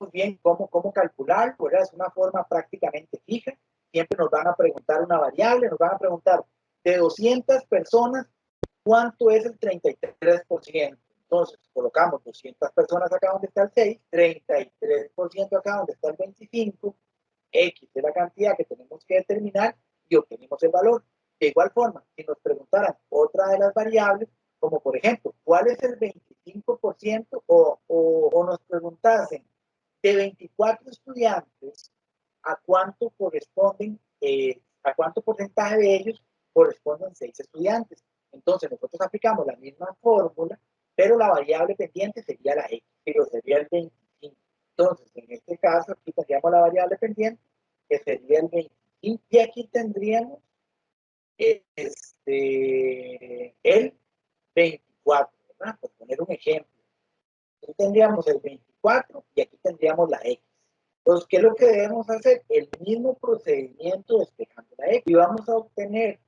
Muy bien cómo calcular, pues es una forma prácticamente fija. Siempre nos van a preguntar una variable, nos van a preguntar de 200 personas, ¿cuánto es el 33%? Entonces, colocamos 200 personas acá donde está el 6, 33% acá donde está el 25, X es la cantidad que tenemos que determinar y obtenemos el valor. De igual forma, si nos preguntaran otra de las variables, como por ejemplo, ¿cuál es el 25%? O nos preguntasen, de 24 estudiantes, ¿a cuánto corresponden, a cuánto porcentaje de ellos corresponden 6 estudiantes? Entonces nosotros aplicamos la misma fórmula, pero la variable pendiente sería la x, pero sería el 25. Entonces, en este caso, aquí tendríamos la variable pendiente, que sería el 25, y aquí tendríamos el 24, ¿verdad? Por poner un ejemplo. Aquí tendríamos el 24 y aquí tendríamos la x. Entonces, ¿qué es lo que debemos hacer? El mismo procedimiento despejando la x. Y vamos a obtener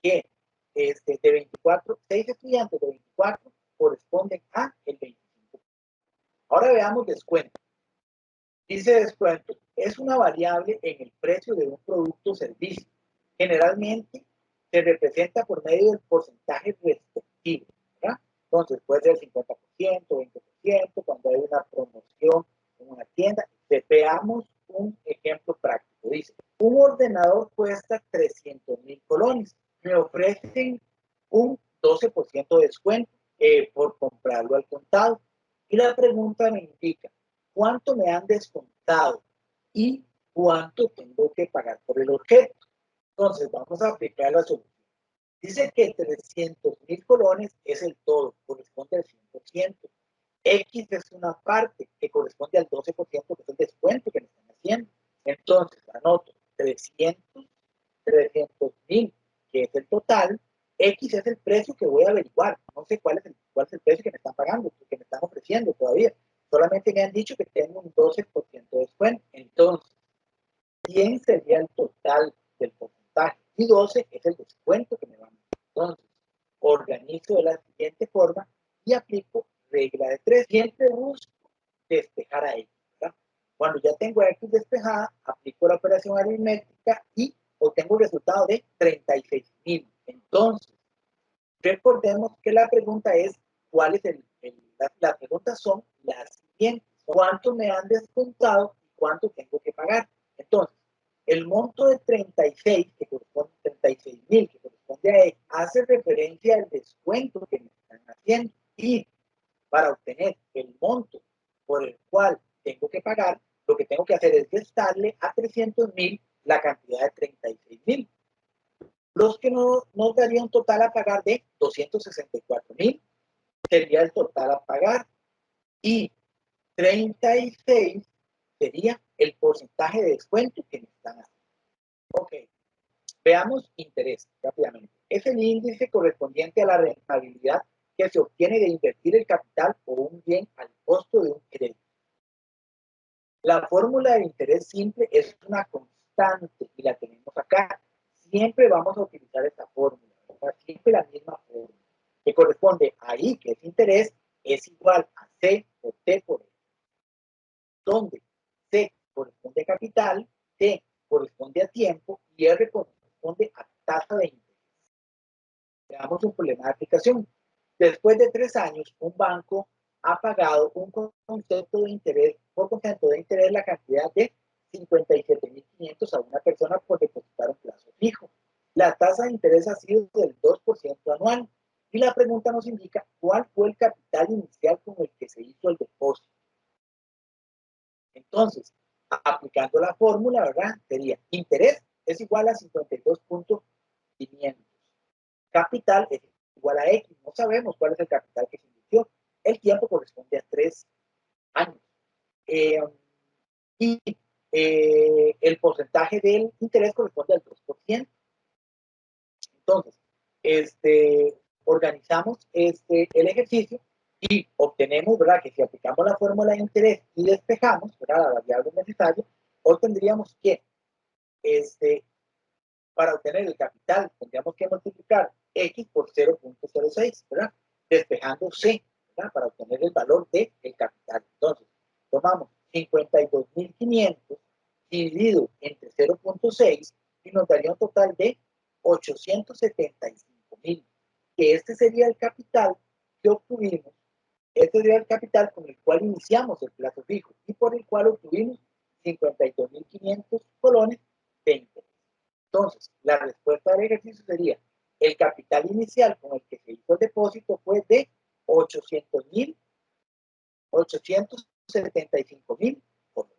que de 24, 6 estudiantes de 24 corresponden a el 25. Ahora veamos descuento. Dice descuento, es una variable en el precio de un producto o servicio. Generalmente se representa por medio del porcentaje respectivo, ¿verdad? Entonces puede ser 50%, 20%, cuando hay una promoción en una tienda. Veamos un ejemplo práctico. Dice, un ordenador cuesta 300,000 colones. Me ofrecen un 12% de descuento por comprarlo al contado. Y la pregunta me indica, ¿cuánto me han descontado y cuánto tengo que pagar por el objeto? Entonces, vamos a aplicar la solución. Dice que 300,000 colones es el todo, corresponde al 100%. X es una parte que corresponde al 12%, que es el descuento que me están haciendo. Entonces, anoto 300.000, que es el total. X es el precio que voy a averiguar. No sé cuál es el precio que me están pagando, que me están ofreciendo todavía. Solamente me han dicho que tengo un 12% de descuento. Entonces, ¿quién sería el total del porcentaje? Y 12 es el descuento que me van a dar. Entonces, organizo de la siguiente forma y aplico regla de 3. Siempre busco despejar a X, ¿verdad? Cuando ya tengo a X despejada, aplico la operación aritmética y obtengo un resultado de 36.000. Entonces, recordemos que la pregunta es, ¿cuál es las preguntas son las siguientes? ¿Cuánto me han descontado y cuánto tengo que pagar? Entonces, el monto de 36, que corresponde a 36.000, que corresponde a X, hace referencia al descuento que me están haciendo. Y para obtener el monto por el cual tengo que pagar, lo que tengo que hacer es restarle a 300.000 la cantidad de 36.000. Los que nos daría un total a pagar de 264.000 sería el total a pagar, y 36 sería el porcentaje de descuento que me están haciendo. Ok, veamos interés rápidamente. Es el índice correspondiente a la rentabilidad que se obtiene de invertir el capital o un bien al costo de un crédito. La fórmula de interés simple es una constante y la tenemos acá. Siempre vamos a utilizar esta fórmula, ¿verdad? Siempre la misma fórmula, que corresponde a I, que es interés, es igual a C por T por E, donde C corresponde a capital, T corresponde a tiempo y R corresponde a tasa de interés. Veamos un problema de aplicación. Después de 3 años, un banco ha pagado un concepto de interés, por concepto de interés, la cantidad de 57.500 a una persona por depositar un plazo fijo. La tasa de interés ha sido del 2% anual. Y la pregunta nos indica cuál fue el capital inicial con el que se hizo el depósito. Entonces, aplicando la fórmula, ¿verdad? Sería interés es igual a 52.500. Capital es igual a X. No sabemos cuál es el capital que se invirtió. El tiempo corresponde a 3 años. Y el porcentaje del interés corresponde al 2%. Entonces, organizamos el ejercicio y obtenemos, ¿verdad?, que si aplicamos la fórmula de interés y despejamos, ¿verdad?, la variable necesaria, obtendríamos que para obtener el capital tendríamos que multiplicar X por 0.06, ¿verdad?, despejando C, ¿verdad?, para obtener el valor del capital. Entonces, tomamos 52.500 dividido entre 0.6 y nos daría un total de 875.000, que este sería el capital que obtuvimos, este sería el capital con el cual iniciamos el plazo fijo y por el cual obtuvimos 52.500 colones de interés. Entonces, la respuesta del ejercicio sería, el capital inicial con el que se hizo el depósito fue de 875.000 colones.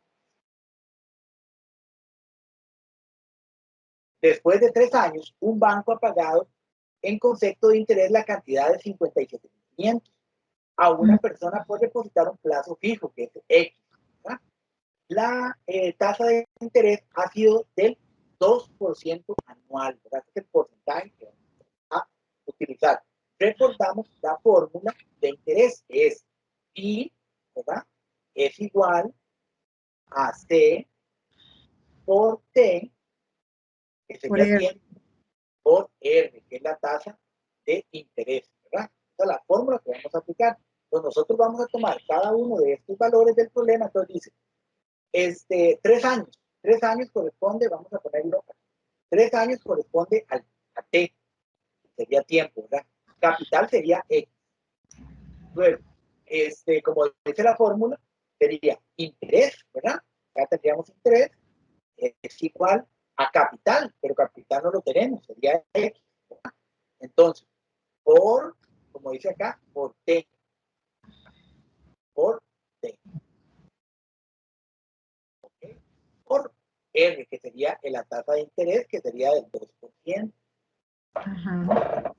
Después de 3 años, un banco ha pagado en concepto de interés la cantidad de 57.500 a una persona por depositar un plazo fijo, que es X, ¿verdad? La tasa de interés ha sido del 2% anual, ¿verdad? Este es el porcentaje que vamos a utilizar. Recordamos la fórmula de interés, que es I, ¿verdad?, es igual a C por T, que sería tiempo, por R, que es la tasa de interés, ¿verdad? Esa es la fórmula que vamos a aplicar. Entonces nosotros vamos a tomar cada uno de estos valores del problema. Entonces dice, 3 años. 3 años corresponde, vamos a ponerlo aquí. 3 años corresponde a T, sería tiempo, ¿verdad? Capital sería X. Luego, como dice la fórmula, sería interés, ¿verdad? Ya tendríamos interés, es igual a capital, pero capital no lo tenemos, sería X, ¿verdad? Entonces, como dice acá, por T. Por T. ¿Okay? Por R, que sería la tasa de interés, que sería del 2%. Ajá.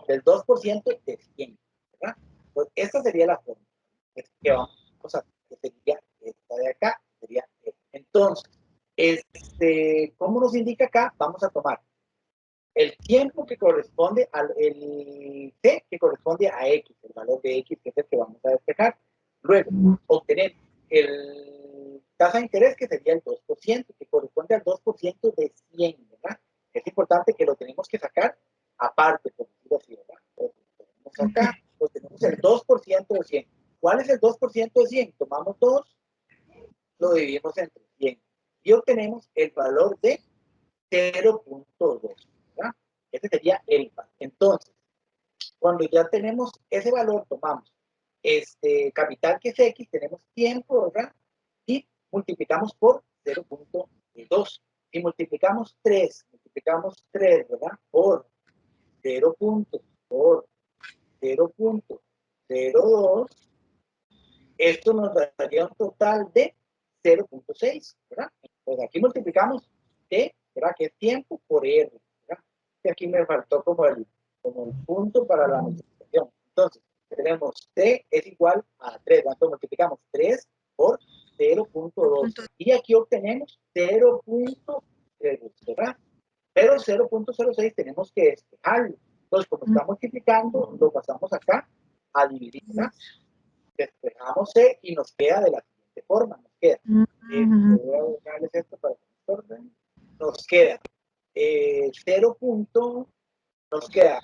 Del 2% de 100, ¿verdad? Pues esta sería la fórmula. que vamos a, que sería esta de acá, sería esta. Entonces, ¿cómo nos indica acá? Vamos a tomar el tiempo que corresponde al el t que corresponde a x, el valor de x que es el que vamos a despejar. Luego, obtener el tasa de interés que sería el 2%, que corresponde al 2% de 100, ¿verdad? Es importante que lo tenemos que sacar aparte, por decirlo así, ¿verdad? Entonces, acá, pues tenemos el 2% de 100. ¿Cuál es el 2% de 100? Tomamos 2, lo dividimos entre 100 y obtenemos el valor de 0.2, ¿verdad? Ese sería el valor. Entonces, cuando ya tenemos ese valor, tomamos capital que es X, tenemos tiempo, ¿verdad? Y multiplicamos por 0.2. Si multiplicamos 3, ¿verdad? Por 0. Por 0.02, esto nos daría un total de 0.6, ¿verdad? Pues aquí multiplicamos T, ¿verdad? Que es tiempo por R, ¿verdad? Y aquí me faltó como el punto para la multiplicación. Entonces, tenemos T es igual a 3, ¿cuánto multiplicamos? 3 por 0.2. Y aquí obtenemos 0.0, ¿verdad? Pero 0.06 tenemos que despejarlo. Entonces, como está multiplicando, lo pasamos acá a dividir, ¿verdad? Despejamos C y nos queda de la siguiente forma, nos queda, voy a buscarles esto para que nos queda 0. Nos queda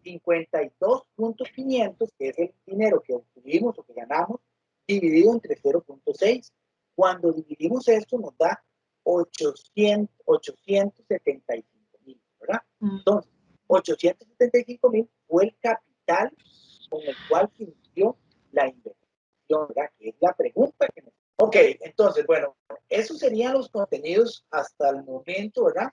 52.500, que es el dinero que obtuvimos o que ganamos, dividido entre 0.6. Cuando dividimos esto nos da 875,000, ¿verdad? Entonces, 875,000 fue el capital con el cual se inició la inversión, ¿verdad? Que es la pregunta que nos... Ok, entonces, bueno, esos serían los contenidos hasta el momento, ¿verdad?